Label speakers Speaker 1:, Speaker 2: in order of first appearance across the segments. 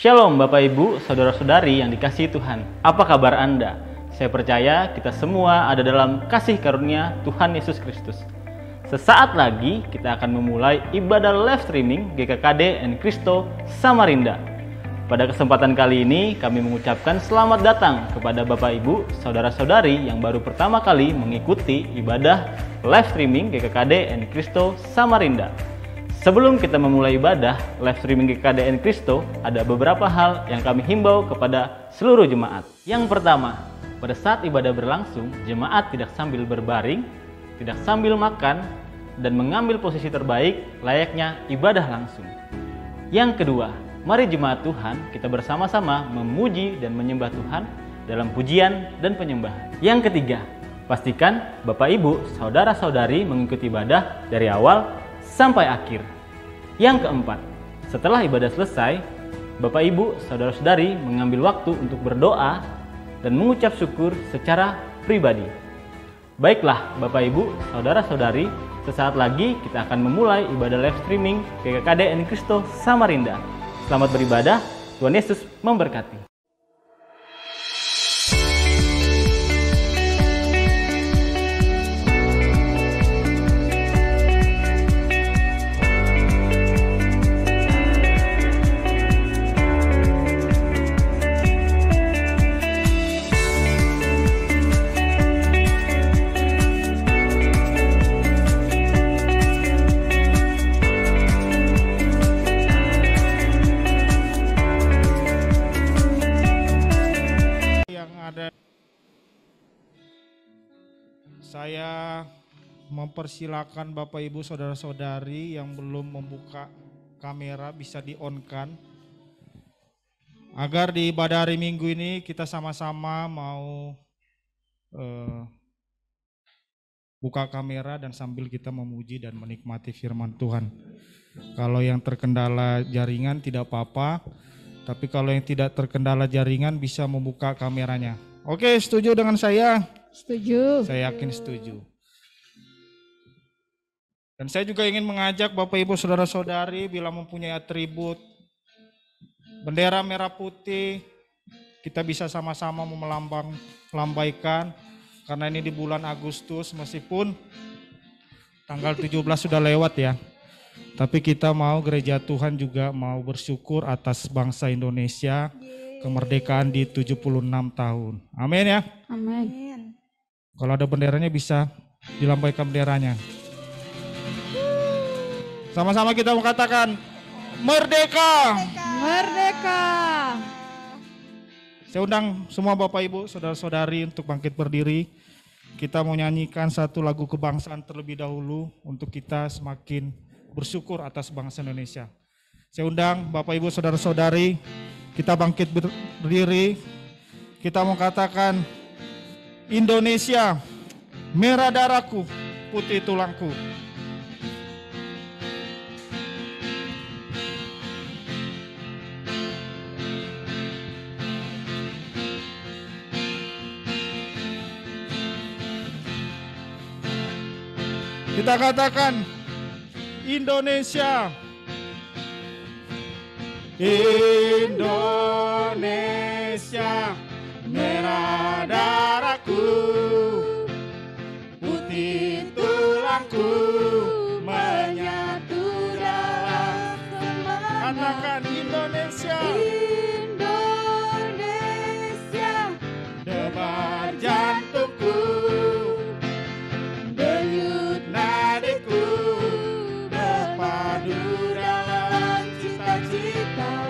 Speaker 1: Shalom Bapak Ibu, Saudara-saudari yang dikasihi Tuhan. Apa kabar Anda? Saya percaya kita semua ada dalam kasih karunia Tuhan Yesus Kristus. Sesaat lagi kita akan memulai ibadah live streaming GKKD and Cristo Samarinda. Pada kesempatan kali ini kami mengucapkan selamat datang kepada Bapak Ibu, Saudara-saudari yang baru pertama kali mengikuti ibadah live streaming GKKD and Cristo Samarinda. Sebelum kita memulai ibadah live streaming GKKD and Cristo, ada beberapa hal yang kami himbau kepada seluruh jemaat. Yang pertama, pada saat ibadah berlangsung, jemaat tidak sambil berbaring, tidak sambil makan, dan mengambil posisi terbaik layaknya ibadah langsung. Yang kedua, mari jemaat Tuhan kita bersama-sama memuji dan menyembah Tuhan dalam pujian dan penyembahan. Yang ketiga, pastikan Bapak Ibu, Saudara-saudari mengikuti ibadah dari awal sampai akhir. Yang keempat, setelah ibadah selesai, Bapak Ibu, Saudara-saudari mengambil waktu untuk berdoa dan mengucap syukur secara pribadi. Baiklah Bapak Ibu, Saudara-saudari, sesaat lagi kita akan memulai ibadah live streaming GKKD and Cristo Samarinda. Selamat beribadah, Tuhan Yesus memberkati.
Speaker 2: Saya mempersilakan Bapak Ibu Saudara-saudari yang belum membuka kamera bisa di-on-kan. Agar di ibadah hari Minggu ini kita sama-sama mau buka kamera dan sambil kita memuji dan menikmati firman Tuhan. Kalau yang terkendala jaringan tidak apa-apa, tapi kalau yang tidak terkendala jaringan bisa membuka kameranya. Oke, setuju dengan saya?
Speaker 3: Setuju.
Speaker 2: Saya yakin setuju. Dan saya juga ingin mengajak Bapak Ibu Saudara-saudari bila mempunyai atribut bendera merah putih, kita bisa sama-sama melambaikan karena ini di bulan Agustus meskipun tanggal 17 sudah lewat ya. Tapi kita mau gereja Tuhan juga mau bersyukur atas bangsa Indonesia kemerdekaan di 76 tahun. Amin ya.
Speaker 3: Amin.
Speaker 2: Kalau ada benderanya bisa dilambaikan benderanya. Sama-sama kita mengatakan merdeka.
Speaker 3: Merdeka.
Speaker 2: Saya undang semua Bapak Ibu, Saudara-saudari untuk bangkit berdiri. Kita mau nyanyikan satu lagu kebangsaan terlebih dahulu untuk kita semakin bersyukur atas bangsa Indonesia. Saya undang Bapak Ibu, Saudara-saudari, kita bangkit berdiri. Kita mau katakan Indonesia, merah darahku, putih tulangku. Kita katakan Indonesia. Indonesia, merah darahku, putih tulangku, menyatu dalam semangat. Katakan Indonesia. Indonesia, debar jantungku, denyut nadiku, berpadu dalam cita-citaku.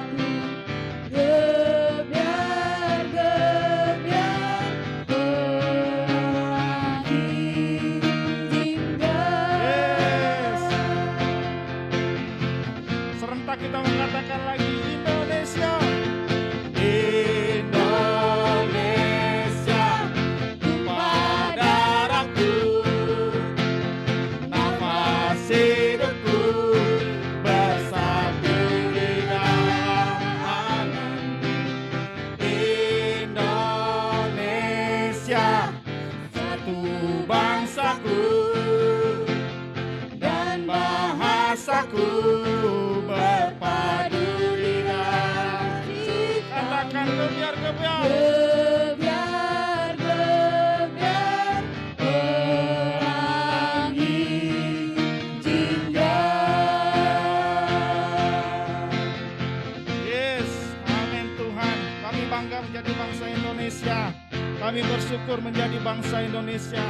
Speaker 2: bersyukur menjadi bangsa Indonesia.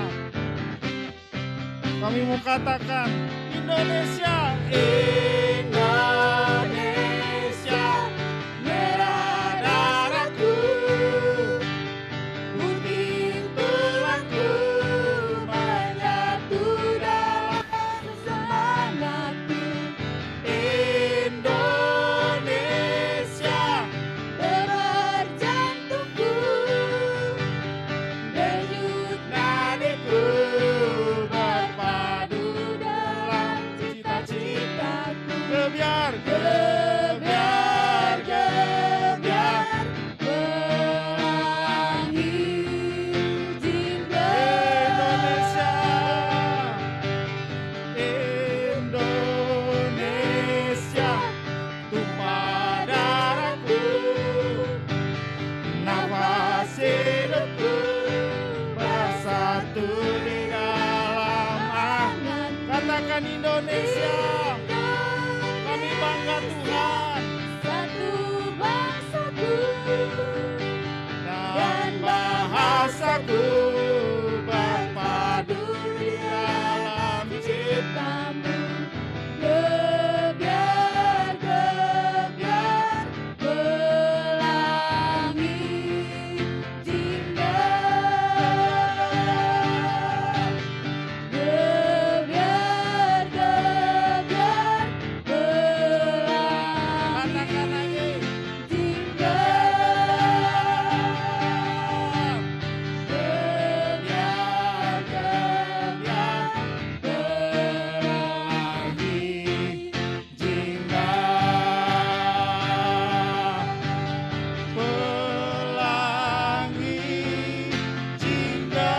Speaker 2: Kami mau katakan Indonesia, Indonesia, merah darahku, putih tulangku, menyatu dalam semangatku. Indonesia, debar jantungku, denyut nadiku, berpadu dalam cita-citaku. Gebiar, gebiar, gebiar, pelangi jingga. Indonesia, tumpah darahku, nafas hidupku, bersatu di dalam angan. Katakan Indonesia, kami bangga Tuhan,
Speaker 3: Satu bangsaku
Speaker 2: dan bahasaku berpadu di dalam ciptamu.
Speaker 3: Gebiar, gebiar, pelangi jingga. Gebiar, gebiar,
Speaker 2: Katakan
Speaker 3: pelangi
Speaker 2: lagi.
Speaker 3: jingga.
Speaker 2: Gebiar, gebiar, pelangi jingga. Pelangi jingga.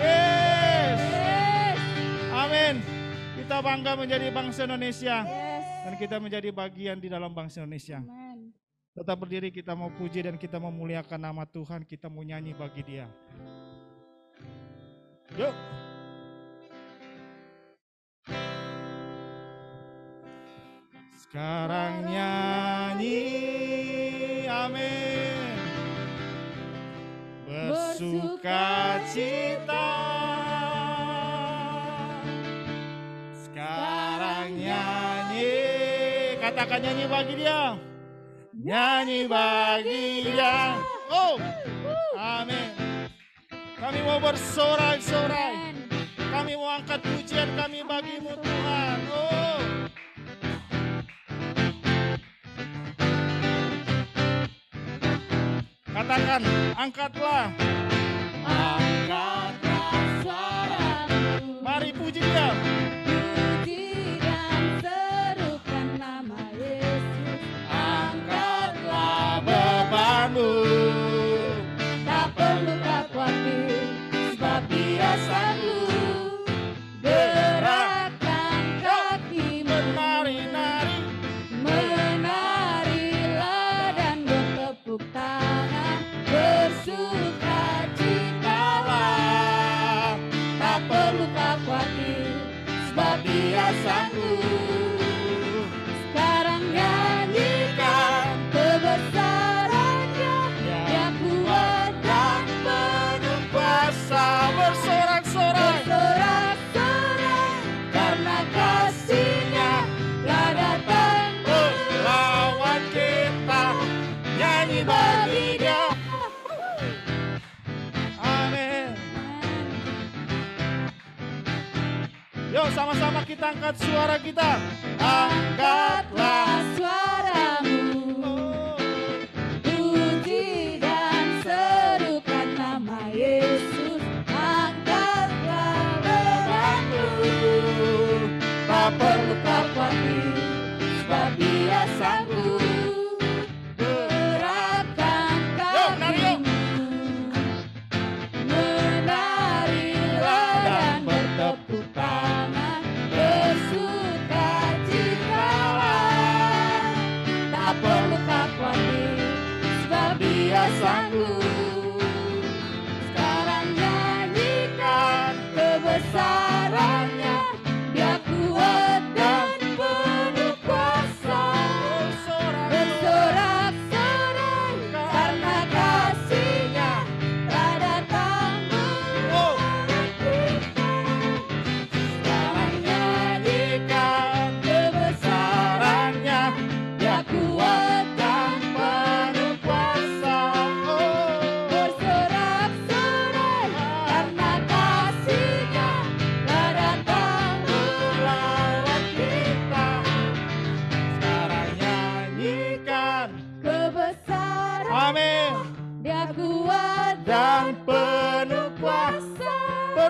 Speaker 2: Yes. Amin. Kita bangga menjadi bangsa Indonesia
Speaker 3: Yes.
Speaker 2: dan kita menjadi bagian di dalam bangsa Indonesia.
Speaker 3: Amen.
Speaker 2: Tetap berdiri, kita mau puji dan kita memuliakan nama Tuhan, kita mau nyanyi bagi Dia. Yuk. Sekarang nyanyi, amin. Bersuka cita. Sekarang nyanyi, katakan nyanyi bagi Dia. Nyanyi bagi Dia. Oh, amin. Kami mau bersorai-sorai. Kami mau angkat pujian kami bagimu Tuhan. Oh. Katakan, angkatlah.
Speaker 3: Angkatlah suaramu,
Speaker 2: Mari puji Dia.
Speaker 3: puji dan serukan nama Yesus.
Speaker 2: Angkatlah bebanmu.
Speaker 3: Tak perlu kau khawatir, sebab Dia sanggup. Gerakkan kakimu,
Speaker 2: Menari-nari.
Speaker 3: menarilah dan bertepuk tangan, bersukacitalah. Tak perlu kau khawatir, sebab Dia sanggup. Sekarang nyanyikan kebesaran-Nya yang kuat dan penuh
Speaker 2: Kuasa bersorak-sorai.
Speaker 3: bersorak-sorai, karena kasih-Nya telah datang
Speaker 2: Lawan kita, nyanyi bagi Dia. Amin. Yuk sama-sama kita angkat suara kita. Angkatlah.
Speaker 3: Angkatlah suaramu,
Speaker 2: Oh.
Speaker 3: puji dan serukan nama Yesus. Angkatlah bebanmu, tak perlu kau khawatir, sebab Dia sanggup. Gerakkan
Speaker 2: menari yuk.
Speaker 3: kakimu, menarilah dan bertepuk tangan, bersukacitalah.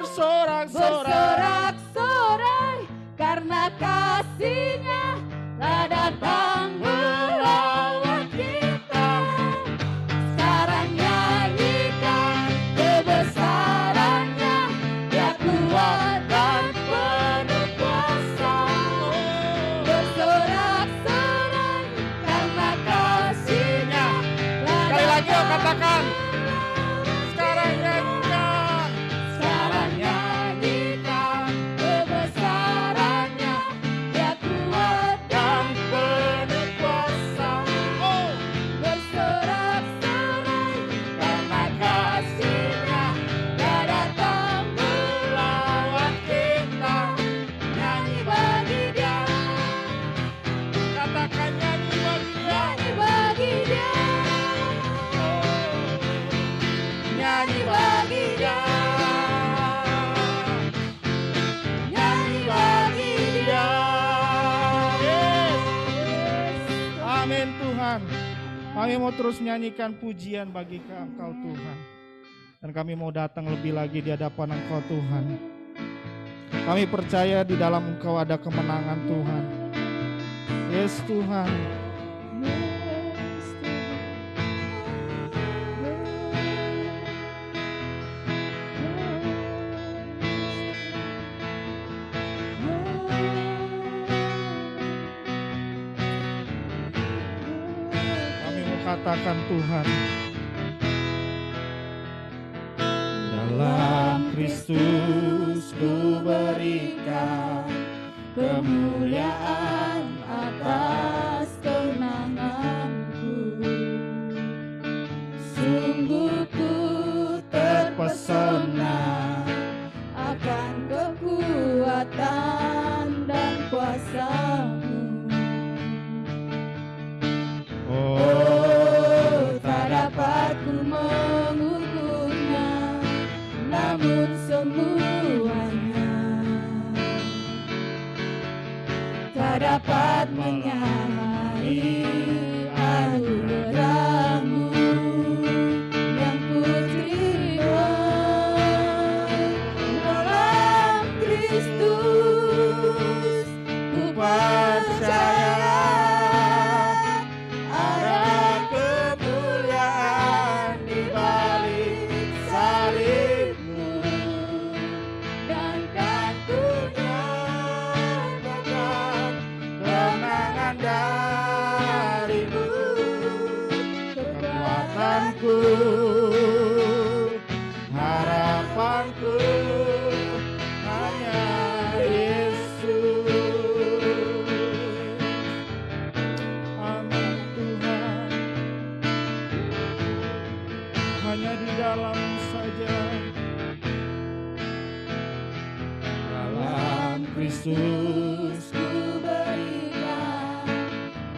Speaker 2: bersorak-sorak
Speaker 3: bersorak-sorai karena kasih-Nya telah datang melawan kita. Sekarang nyanyikan kebesaran-Nya, Dia kuat dan penuh kuasa. Bersorak-sorai karena kasih-Nya telah
Speaker 2: Sekali lagi yuk
Speaker 3: datang
Speaker 2: katakan.
Speaker 3: melawan
Speaker 2: Sekarang nyanyikan.
Speaker 3: Sekarang nyanyikan kebesaran-Nya, Dia kuat
Speaker 2: Dan penuh kuasa. Oh,
Speaker 3: bersorak-sorai karena kasih-Nya telah datang
Speaker 2: melawan kita.
Speaker 3: nyanyi bagi Dia,
Speaker 2: Katakan nyanyi bagi Dia.
Speaker 3: nyanyi bagi Dia, nyanyi bagi Dia, nyanyi bagi Dia.
Speaker 2: Amin Tuhan. Kami mau terus menyanyikan pujian bagi Engkau Tuhan. Dan kami mau datang lebih lagi di hadapan Engkau Tuhan. Kami percaya di dalam Engkau ada kemenangan Tuhan. Yes Tuhan. Kami mau katakan Tuhan. Dalam Kristus ku berikan
Speaker 3: kemuliaan atas kemenanganku. Sungguh ku terpesona akan kekuatan dan kuasa-Mu. Oh, tak dapat ku mengukurnya, namun semuanya tak dapat menyamai anugerah-Mu yang ku terima dalam Kristus. Ku percaya ada kemuliaan di balik salib-Mu, dan kan ku nyatakan kemenangan dari-Mu. Kekuatanku, harapanku hanya Yesus. Amin Tuhan. Hanya di dalam saja. Dalam Kristus ku berikan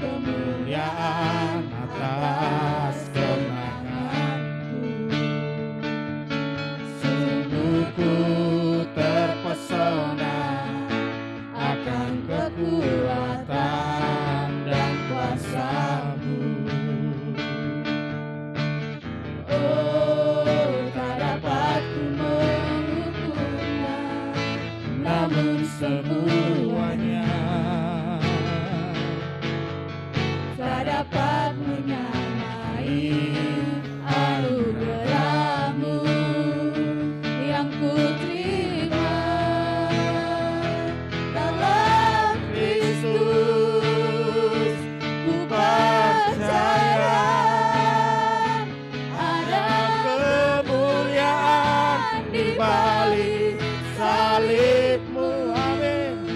Speaker 3: kemuliaan atas kemenanganku. Sungguh ku terpesona akan kekuatan dan kuasa-Mu. Oh, tak dapat ku mengukurnya, namun semuanya tak dapat menyamai anugerah-Mu yang ku terima dalam Kristus. Ku percaya ada kemuliaan di balik salib-Mu. Amin.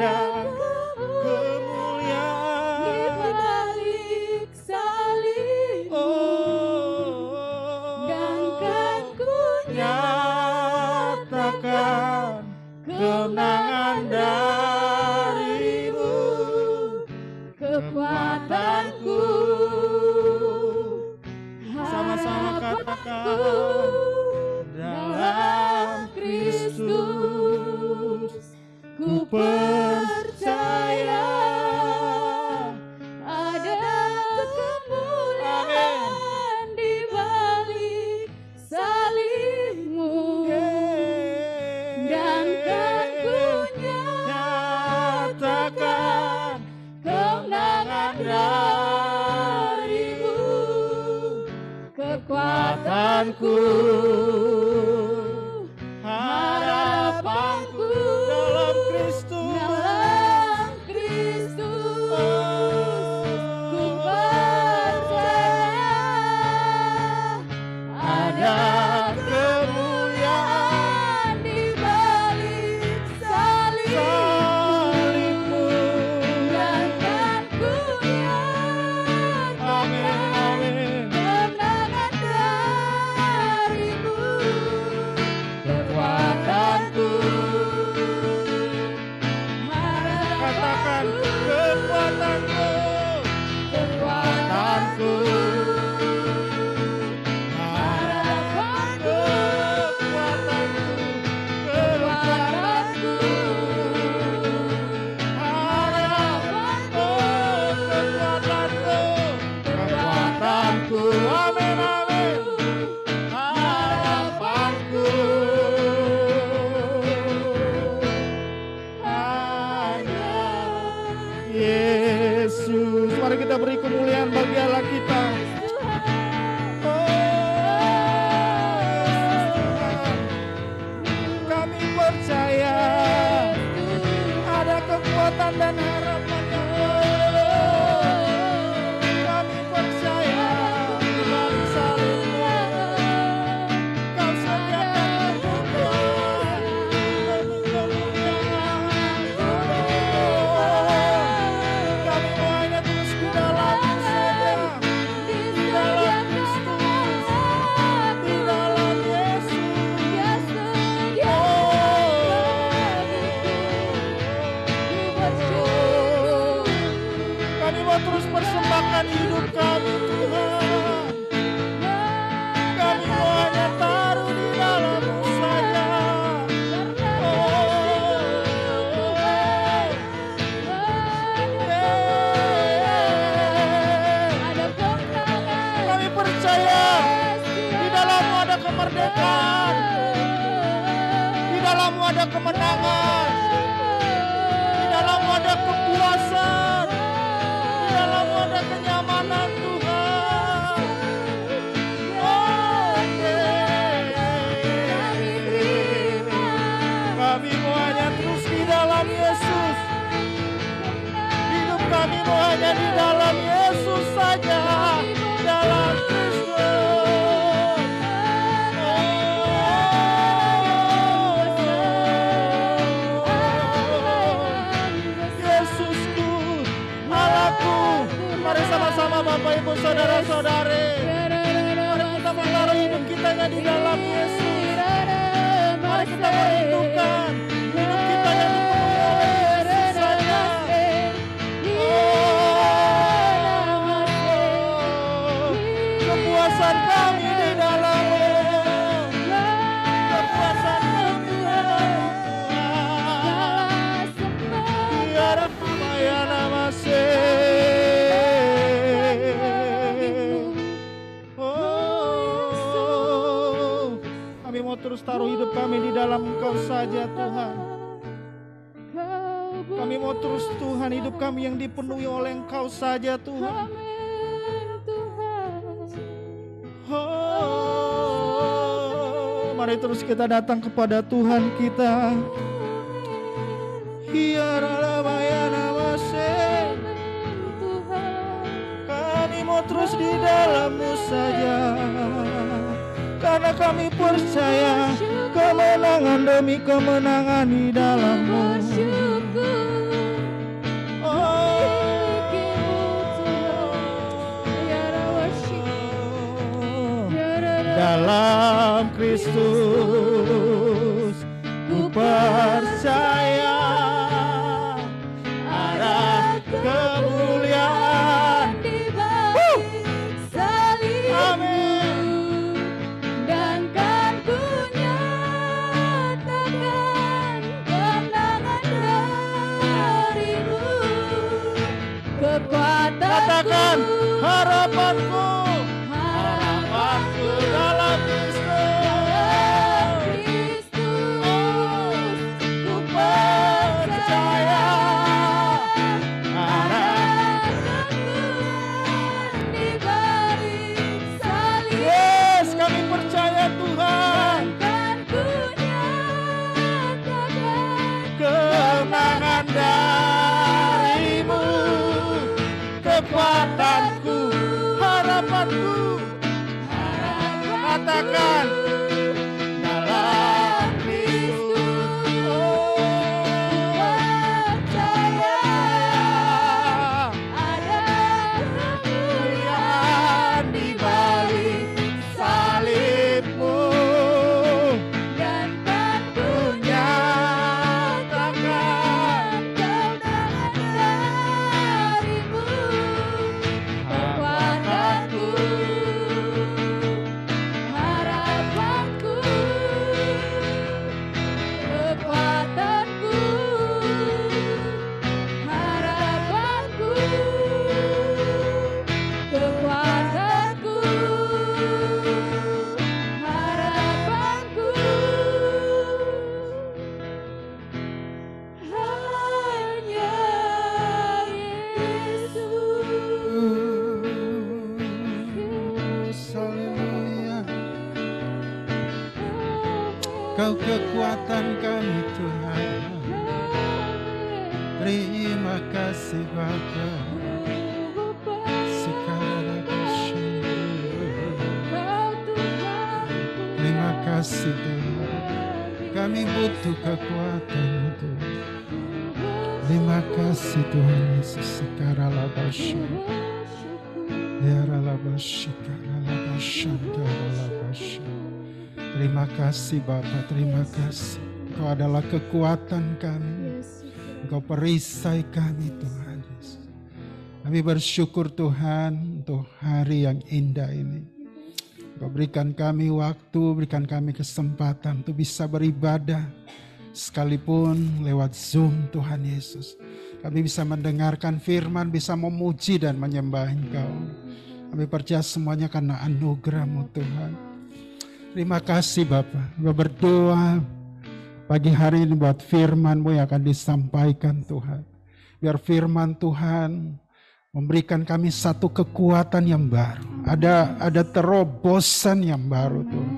Speaker 2: ada kemuliaan
Speaker 3: di balik salib. Dan kan ku
Speaker 2: nyatakan kemenangan darimu,
Speaker 3: kekuatanku,
Speaker 2: sama-sama katakan dalam Kristus ku percaya
Speaker 3: ada kemuliaan di balik salibmu. Dan kan ku
Speaker 2: nyatakan kemenangan darimu,
Speaker 3: kekuatanku,
Speaker 2: harapanku dalam Kristus.
Speaker 3: dalam Kristus ku percaya ada kemuliaan di balik salibmu. Dan kan ku nyatakan kemenangan darimu, kekuatanku,
Speaker 2: Katakan kekuatanku,
Speaker 3: kekuatanku,
Speaker 2: harapanku, kekuatanku,
Speaker 3: kekuatanku,
Speaker 2: harapanku, kekuatanku, amin, amin, harapanku hanya Yesus. Mari kita beri kemuliaan bagi Allah kita. Kami percaya ada kekuatan dan harapan yang baru. Kami percaya di balik salibmu Kau sediakan kemuliaan demi kemuliaan. Kami mau hanya terus di dalam-Mu saja, di dalam Kristus, di dalam Yesus. Kami mau terus persembahkan hidup kami, Tuhan. Kami mau hanya taruh di dalam-Mu saja. Kami percaya di dalam-Mu ada kemerdekaan, di dalam-Mu ada kemenangan, di dalam-Mu ada kepuasan, di dalam-Mu ada kenyamanan, Tuhan. Kami mau hanya terus di dalam Yesus. Hidup kami mau hanya di dalam Yesus saja, dalam Kristus. Yesusku, Allahku. Mari sama-sama Bapak Ibu Saudara-saudari, mari kita menaruh hidup kita di dalam Yesus. Mari kita merindukan hidup kita yang dipenuhi oleh Yesus saja. Kepuasan kami di dalam-Mu, kepuasan kami di dalam-Mu, Tuhan. Biar Maya Namase. Kami mau terus taruh hidup kami di dalam Engkau saja, Tuhan. Kami mau terus, Tuhan, hidup kami yang dipenuhi oleh Engkau saja, Tuhan. Mari terus kita datang kepada Tuhan kita. Kami mau terus di dalam-Mu saja, karena kami percaya kemenangan demi kemenangan di dalam-Mu. Kristus. Ku percaya ada kemuliaan
Speaker 3: di balik salibmu.
Speaker 2: Amin.
Speaker 3: Dan kan ku nyatakan kemenangan darimu.
Speaker 2: Katakan
Speaker 3: Kekuatanku,
Speaker 2: harapanku, harapanku dalam Kristus.
Speaker 3: Kristus, ku
Speaker 2: Percaya ada
Speaker 3: kemenangan di balik salibmu.
Speaker 2: Yes, kami percaya Tuhan.
Speaker 3: Kan ku nyatakan
Speaker 2: Kemenangan darimu, kekuatanku, harapanku. Katakan dalam Kristus.
Speaker 3: percaya ada kemuliaan
Speaker 2: Kemuliaan di balik salibmu,
Speaker 3: dan kan ku
Speaker 2: nyatakan
Speaker 3: kemenangan darimu. Kekuatanku, harapanku, kekuatanku, harapanku, kekuatanku, harapanku, hanya Yesus.
Speaker 2: Haleluya. Kau kekuatan kami Tuhan. Terima kasih Bapa. Sekarang terima kasih Tuhan. Kami butuh kekuatan Tuhan. Terima kasih Tuhan Yesus. Sekarang labasya. Ya labasya. Terima kasih Bapa. Terima kasih. Kau adalah kekuatan kami. Engkau perisai kami Tuhan Yesus. Kami bersyukur Tuhan untuk hari yang indah ini. Engkau berikan kami waktu, berikan kami kesempatan untuk bisa beribadah. Sekalipun lewat Zoom Tuhan Yesus. Kami bisa mendengarkan firman, bisa memuji dan menyembah Engkau. Kami percaya semuanya karena anugerah-Mu Tuhan. Terima kasih Bapa. Kami berdoa pagi hari ini buat firman-Mu yang akan disampaikan Tuhan. Biar firman Tuhan memberikan kami satu kekuatan yang baru. Ada terobosan yang baru Tuhan.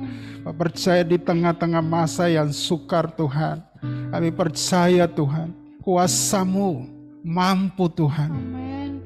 Speaker 2: Kami percaya di tengah-tengah masa yang sukar Tuhan. Kami percaya Tuhan, kuasa-Mu mampu Tuhan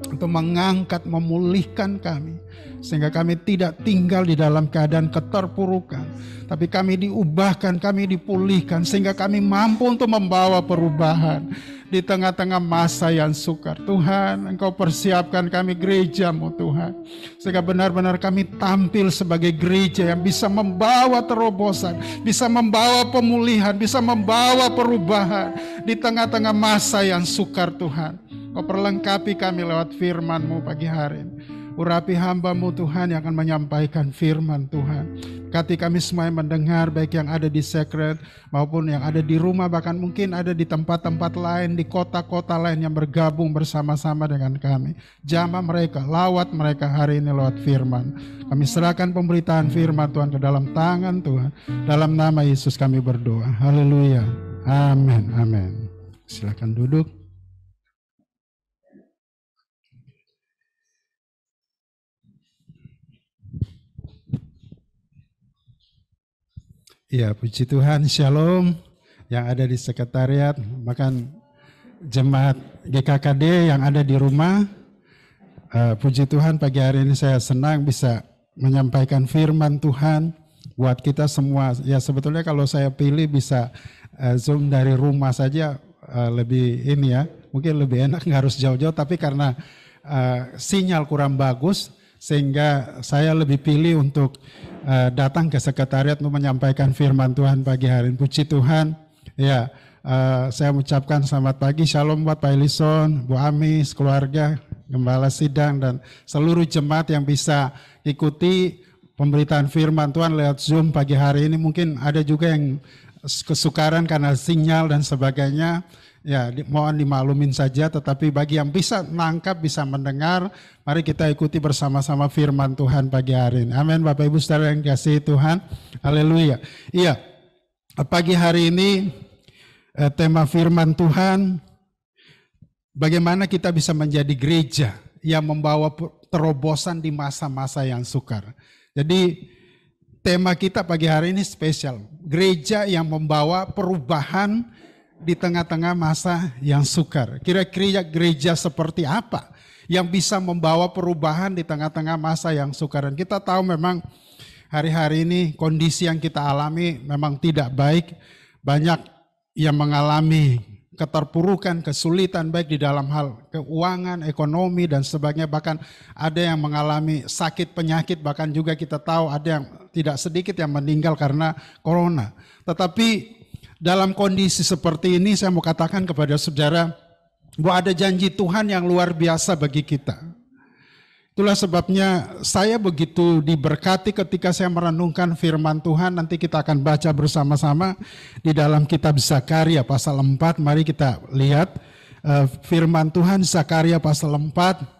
Speaker 2: untuk mengangkat, memulihkan kami. Sehingga kami tidak tinggal di dalam keadaan keterpurukan. Tapi kami diubahkan, kami dipulihkan. Sehingga kami mampu untuk membawa perubahan di tengah-tengah masa yang sukar. Tuhan, Engkau persiapkan kami gereja-Mu Tuhan. Sehingga benar-benar kami tampil sebagai gereja yang bisa membawa terobosan. Bisa membawa pemulihan, bisa membawa perubahan di tengah-tengah masa yang sukar Tuhan. Kau perlengkapi kami lewat firman-Mu pagi hari ini. Urapi hamba-Mu Tuhan yang akan menyampaikan firman Tuhan. Berkati kami semua yang mendengar, baik yang ada di Secret maupun yang ada di rumah, bahkan mungkin ada di tempat-tempat lain, di kota-kota lain yang bergabung bersama-sama dengan kami. Jamah mereka, lawat mereka hari ini lewat firman. Kami serahkan pemberitaan firman Tuhan ke dalam tangan Tuhan. Dalam nama Yesus kami berdoa. Haleluya. Amin. Amin. Silakan duduk. Ya, puji Tuhan, shalom yang ada di sekretariat, bahkan jemaat GKKD yang ada di rumah. Puji Tuhan, pagi hari ini saya senang bisa menyampaikan firman Tuhan buat kita semua. Ya, sebetulnya kalau saya pilih bisa Zoom dari rumah saja, lebih ini ya, mungkin lebih enak, nggak harus jauh-jauh, tapi karena sinyal kurang bagus,
Speaker 4: sehingga saya lebih pilih untuk datang ke sekretariat untuk menyampaikan firman Tuhan pagi hari ini. Puji Tuhan. Ya, saya mengucapkan selamat pagi, shalom buat Pak Elison, Bu Amis, keluarga, Gembala Sidang, dan seluruh jemaat yang bisa ikuti pemberitaan firman Tuhan lewat Zoom pagi hari ini. Mungkin ada juga yang kesukaran karena sinyal dan sebagainya. Ya, mohon dimaklumin saja, tetapi bagi yang bisa menangkap, bisa mendengar, mari kita ikuti bersama-sama firman Tuhan pagi hari ini. Amin. Bapak Ibu Saudara yang dikasihi Tuhan. Haleluya. Iya, pagi hari ini tema firman Tuhan, bagaimana kita bisa menjadi gereja yang membawa terobosan di masa-masa yang sukar. Jadi tema kita pagi hari ini spesial, gereja yang membawa perubahan di tengah-tengah masa yang sukar. Kira-kira gereja seperti apa yang bisa membawa perubahan di tengah-tengah masa yang sukar. Dan kita tahu memang hari-hari ini kondisi yang kita alami memang tidak baik. Banyak yang mengalami keterpurukan, kesulitan baik di dalam hal keuangan, ekonomi dan sebagainya. Bahkan ada yang mengalami sakit penyakit, bahkan juga kita tahu ada yang tidak sedikit yang meninggal karena corona. Tetapi dalam kondisi seperti ini saya mau katakan kepada saudara bahwa ada janji Tuhan yang luar biasa bagi kita. Itulah sebabnya saya begitu diberkati ketika saya merenungkan firman Tuhan. Nanti kita akan baca bersama-sama di dalam kitab Zakaria pasal 4. Mari kita lihat firman Tuhan Zakaria pasal 4.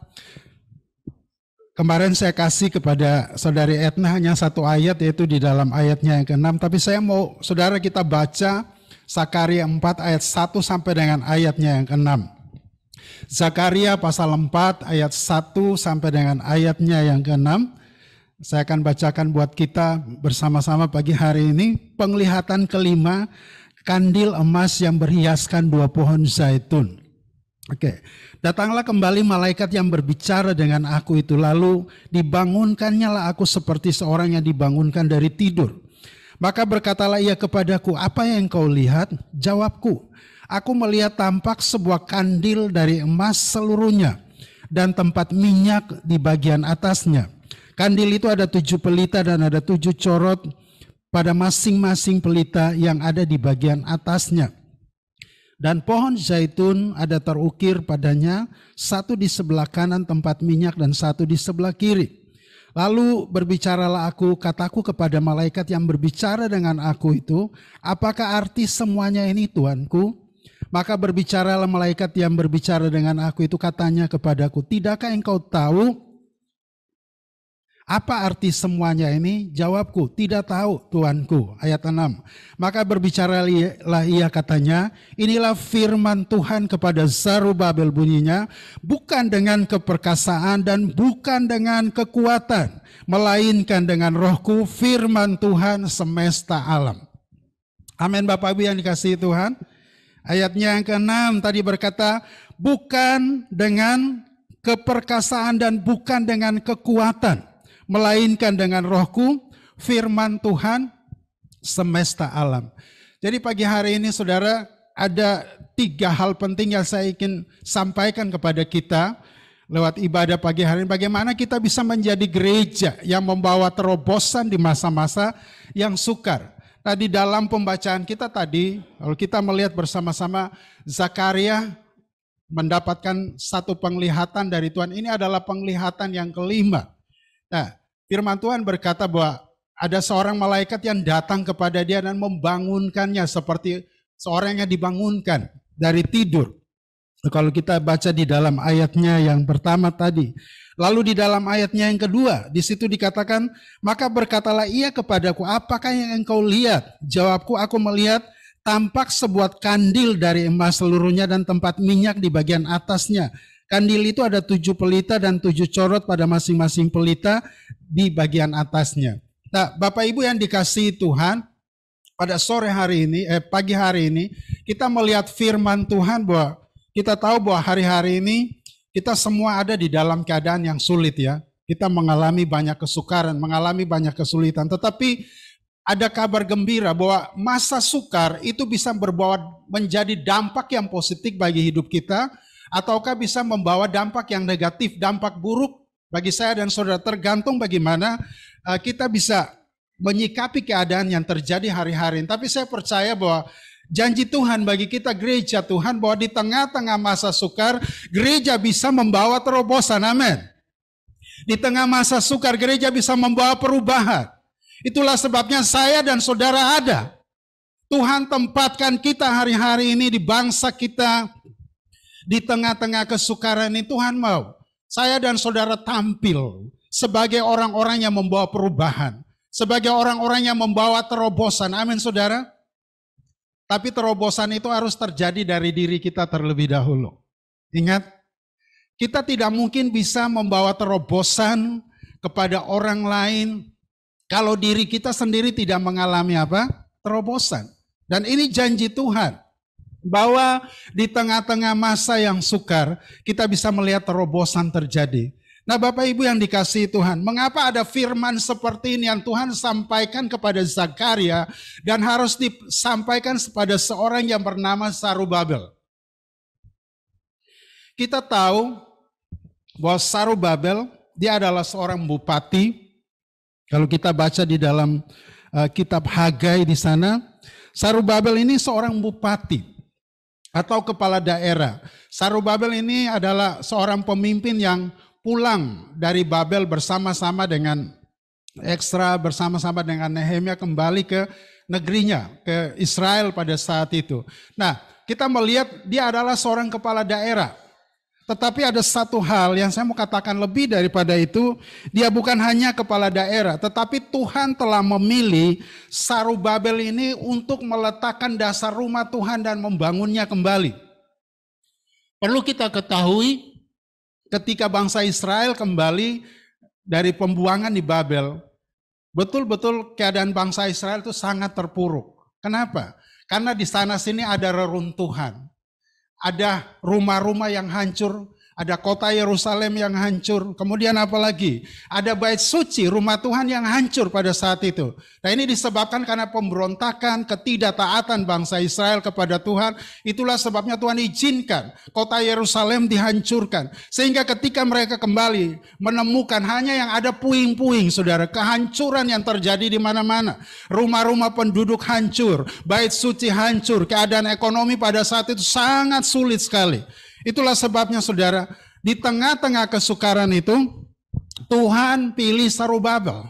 Speaker 4: Kemarin saya kasih kepada saudari Etna hanya satu ayat, yaitu di dalam ayatnya yang ke-6. Tapi saya mau saudara kita baca Zakaria 4 ayat 1 sampai dengan ayatnya yang ke-6. Zakaria pasal 4 ayat 1 sampai dengan ayatnya yang ke-6. Saya akan bacakan buat kita bersama-sama pagi hari ini. Penglihatan kelima, kandil emas yang berhiaskan 2 pohon zaitun. Oke. Datanglah kembali malaikat yang berbicara dengan aku itu, lalu dibangunkannya lah aku seperti seorang yang dibangunkan dari tidur. Maka berkatalah ia kepadaku, apa yang kau lihat? Jawabku, aku melihat tampak sebuah kandil dari emas seluruhnya dan tempat minyak di bagian atasnya. Kandil itu ada 7 pelita dan ada 7 corot pada masing-masing pelita yang ada di bagian atasnya. Dan pohon zaitun ada terukir padanya, satu di sebelah kanan tempat minyak dan satu di sebelah kiri. Lalu berbicaralah aku, kataku kepada malaikat yang berbicara dengan aku itu, apakah arti semuanya ini Tuanku? Maka berbicaralah malaikat yang berbicara dengan aku itu, katanya kepadaku, tidakkah engkau tahu apa arti semuanya ini? Jawabku, tidak tahu Tuanku. Ayat 6. Maka berbicaralah ia, katanya, inilah firman Tuhan kepada Zarubabel bunyinya, bukan dengan keperkasaan dan bukan dengan kekuatan, melainkan dengan rohku, firman Tuhan semesta alam. Amin Bapak Ibu yang dikasihi Tuhan. Ayatnya yang ke-6 tadi berkata, bukan dengan keperkasaan dan bukan dengan kekuatan, melainkan dengan rohku, firman Tuhan semesta alam. Jadi pagi hari ini saudara, ada 3 hal penting yang saya ingin sampaikan kepada kita lewat ibadah pagi hari ini. Bagaimana kita bisa menjadi gereja yang membawa terobosan di masa-masa yang sukar. Tadi dalam pembacaan kita tadi, kalau kita melihat bersama-sama Zakaria mendapatkan satu penglihatan dari Tuhan. Ini adalah penglihatan yang kelima. Nah, firman Tuhan berkata bahwa ada seorang malaikat yang datang kepada dia dan membangunkannya seperti seorang yang dibangunkan dari tidur. Kalau kita baca di dalam ayatnya yang pertama tadi. Lalu di dalam ayatnya yang kedua, di situ dikatakan, maka berkatalah ia kepadaku, apakah yang engkau lihat? Jawabku, aku melihat tampak sebuah kandil dari emas seluruhnya dan tempat minyak di bagian atasnya. Kandil itu ada 7 pelita dan 7 corot pada masing-masing pelita di bagian atasnya. Nah, Bapak Ibu yang dikasihi Tuhan, pada sore hari ini, pagi hari ini, kita melihat firman Tuhan bahwa kita tahu bahwa hari-hari ini kita semua ada di dalam keadaan yang sulit ya. Kita mengalami banyak kesukaran, mengalami banyak kesulitan. Tetapi ada kabar gembira bahwa masa sukar itu bisa berbawa menjadi dampak yang positif bagi hidup kita, ataukah bisa membawa dampak yang negatif, dampak buruk Bagi saya dan saudara tergantung bagaimana kita bisa menyikapi keadaan yang terjadi hari-hari. Tapi saya percaya bahwa janji Tuhan bagi kita gereja Tuhan bahwa di tengah-tengah masa sukar gereja bisa membawa terobosan. Amin. Di tengah masa sukar gereja bisa membawa perubahan. Itulah sebabnya saya dan saudara ada. Tuhan tempatkan kita hari-hari ini di bangsa kita. Di tengah-tengah kesukaran ini Tuhan mau saya dan saudara tampil sebagai orang-orang yang membawa perubahan. Sebagai orang-orang yang membawa terobosan. Amin saudara. Tapi terobosan itu harus terjadi dari diri kita terlebih dahulu. Ingat, kita tidak mungkin bisa membawa terobosan kepada orang lain kalau diri kita sendiri tidak mengalami apa? Terobosan. Dan ini janji Tuhan. Bahwa di tengah-tengah masa yang sukar, kita bisa melihat terobosan terjadi. Nah Bapak Ibu yang dikasihi Tuhan, mengapa ada firman seperti ini yang Tuhan sampaikan kepada Zakaria dan harus disampaikan kepada seorang yang bernama Sarubabel? Kita tahu bahwa Sarubabel, dia adalah seorang bupati. Kalau kita baca di dalam kitab Hagai di sana, Sarubabel ini seorang bupati atau kepala daerah. Sarubabel ini adalah seorang pemimpin yang pulang dari Babel bersama-sama dengan bersama-sama dengan Nehemia kembali ke negerinya, ke Israel pada saat itu. Nah, kita melihat dia adalah seorang kepala daerah. Tetapi ada satu hal yang saya mau katakan lebih daripada itu, dia bukan hanya kepala daerah, tetapi Tuhan telah memilih Sarubabel ini untuk meletakkan dasar rumah Tuhan dan membangunnya kembali. Perlu kita ketahui, ketika bangsa Israel kembali dari pembuangan di Babel, betul-betul keadaan bangsa Israel itu sangat terpuruk. Kenapa? Karena di sana sini ada reruntuhan. Ada rumah-rumah yang hancur, ada kota Yerusalem yang hancur, kemudian apa lagi? Ada bait suci, rumah Tuhan yang hancur pada saat itu. Nah ini disebabkan karena pemberontakan, ketidaktaatan bangsa Israel kepada Tuhan. Itulah sebabnya Tuhan izinkan kota Yerusalem dihancurkan. Sehingga ketika mereka kembali menemukan hanya yang ada puing-puing, saudara, kehancuran yang terjadi di mana-mana. Rumah-rumah penduduk hancur, bait suci hancur, keadaan ekonomi pada saat itu sangat sulit sekali. Itulah sebabnya saudara, di tengah-tengah kesukaran itu, Tuhan pilih Sarubabel.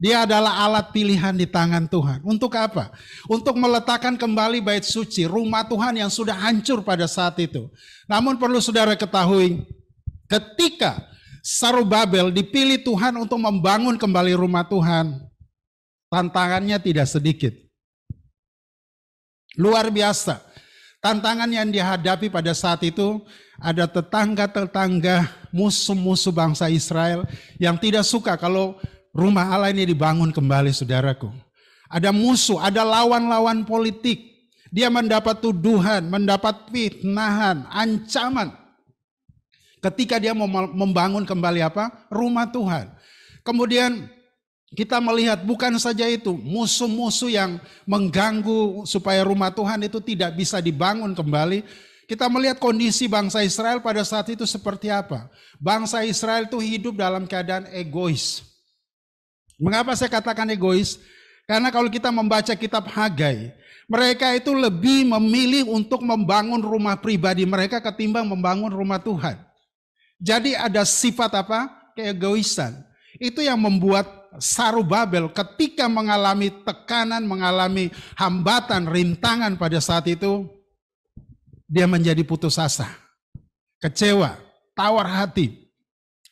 Speaker 4: Dia adalah alat pilihan di tangan Tuhan. Untuk apa? Untuk meletakkan kembali bait suci, rumah Tuhan yang sudah hancur pada saat itu. Namun perlu saudara ketahui, ketika Sarubabel dipilih Tuhan untuk membangun kembali rumah Tuhan, tantangannya tidak sedikit. Luar biasa. Tantangan yang dihadapi pada saat itu, ada tetangga-tetangga musuh-musuh bangsa Israel yang tidak suka kalau rumah Allah ini dibangun kembali, saudaraku. Ada musuh, ada lawan-lawan politik. Dia mendapat tuduhan, mendapat fitnahan, ancaman. Ketika dia mau membangun kembali apa? Rumah Tuhan. Kemudian kita melihat bukan saja itu, musuh-musuh yang mengganggu supaya rumah Tuhan itu tidak bisa dibangun kembali. Kita melihat kondisi bangsa Israel pada saat itu seperti apa. Bangsa Israel itu hidup dalam keadaan egois. Mengapa saya katakan egois? Karena kalau kita membaca kitab Hagai, mereka itu lebih memilih untuk membangun rumah pribadi mereka ketimbang membangun rumah Tuhan. Jadi ada sifat apa? Keegoisan. Itu yang membuat Sarubabel ketika mengalami tekanan, mengalami hambatan, rintangan pada saat itu, dia menjadi putus asa, kecewa, tawar hati.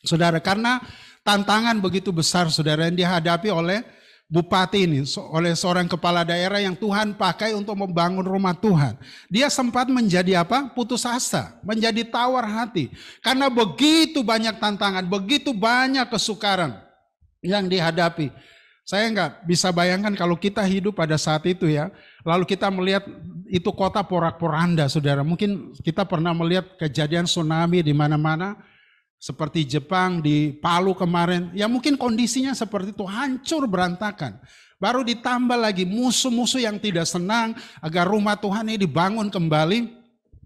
Speaker 4: Saudara, karena tantangan begitu besar saudara yang dihadapi oleh bupati ini, oleh seorang kepala daerah yang Tuhan pakai untuk membangun rumah Tuhan. Dia sempat menjadi apa? Putus asa, menjadi tawar hati. Karena begitu banyak tantangan, begitu banyak kesukaran yang dihadapi. Saya nggak bisa bayangkan kalau kita hidup pada saat itu ya. Lalu kita melihat itu kota porak-poranda, saudara. Mungkin kita pernah melihat kejadian tsunami di mana-mana. Seperti Jepang, di Palu kemarin. Ya mungkin kondisinya seperti itu, hancur berantakan. Baru ditambah lagi musuh-musuh yang tidak senang agar rumah Tuhan ini dibangun kembali.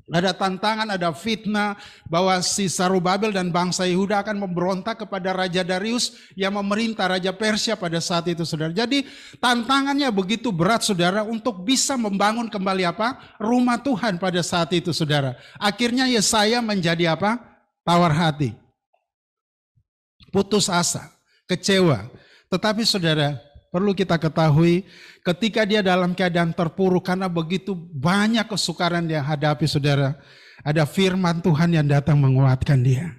Speaker 4: Ada tantangan, ada fitnah bahwa si Sarubabel dan bangsa Yehuda akan memberontak kepada Raja Darius yang memerintah Raja Persia pada saat itu, saudara. Jadi tantangannya begitu berat, saudara, untuk bisa membangun kembali rumah Tuhan pada saat itu, saudara. Akhirnya Yesaya menjadi tawar hati, putus asa, kecewa. Tetapi saudara, perlu kita ketahui, ketika dia dalam keadaan terpuruk karena begitu banyak kesukaran yang hadapi, saudara, ada firman Tuhan yang datang menguatkan dia.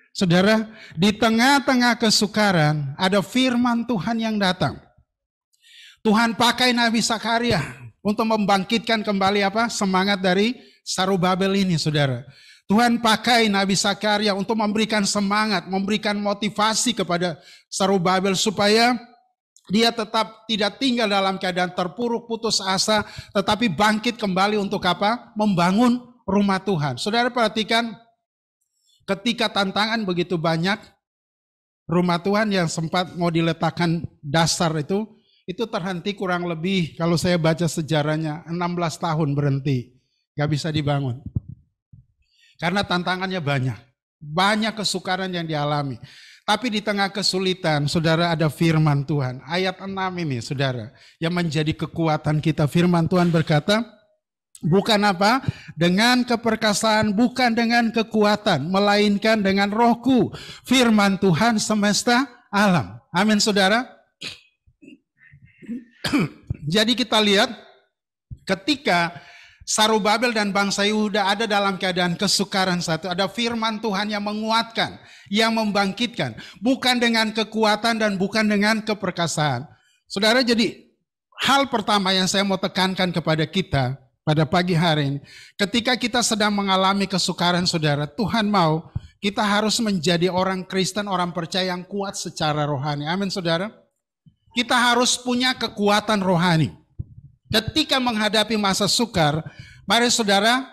Speaker 4: Saudara, di tengah-tengah kesukaran ada firman Tuhan yang datang. Tuhan pakai Nabi Zakaria untuk membangkitkan kembali semangat dari Sarubabel ini, saudara. Tuhan pakai Nabi Zakaria untuk memberikan semangat, memberikan motivasi kepada Sarubabel supaya dia tetap tidak tinggal dalam keadaan terpuruk, putus asa, tetapi bangkit kembali untuk membangun rumah Tuhan. Saudara perhatikan, ketika tantangan begitu banyak, rumah Tuhan yang sempat mau diletakkan dasar itu terhenti kurang lebih, kalau saya baca sejarahnya, 16 tahun berhenti, gak bisa dibangun. Karena tantangannya banyak kesukaran yang dialami. Tapi di tengah kesulitan, saudara, ada firman Tuhan. Ayat 6 ini, saudara, yang menjadi kekuatan kita. Firman Tuhan berkata, bukan dengan keperkasaan, bukan dengan kekuatan, melainkan dengan Rohku, firman Tuhan semesta alam. Amin, saudara. Jadi kita lihat, ketika Sarubabel dan bangsa Yehuda ada dalam keadaan kesukaran satu, ada firman Tuhan yang menguatkan, yang membangkitkan, bukan dengan kekuatan dan bukan dengan keperkasaan. Saudara, jadi hal pertama yang saya mau tekankan kepada kita pada pagi hari ini, ketika kita sedang mengalami kesukaran, saudara, Tuhan mau kita harus menjadi orang Kristen, orang percaya yang kuat secara rohani. Amin, saudara. Kita harus punya kekuatan rohani. Ketika menghadapi masa sukar, mari saudara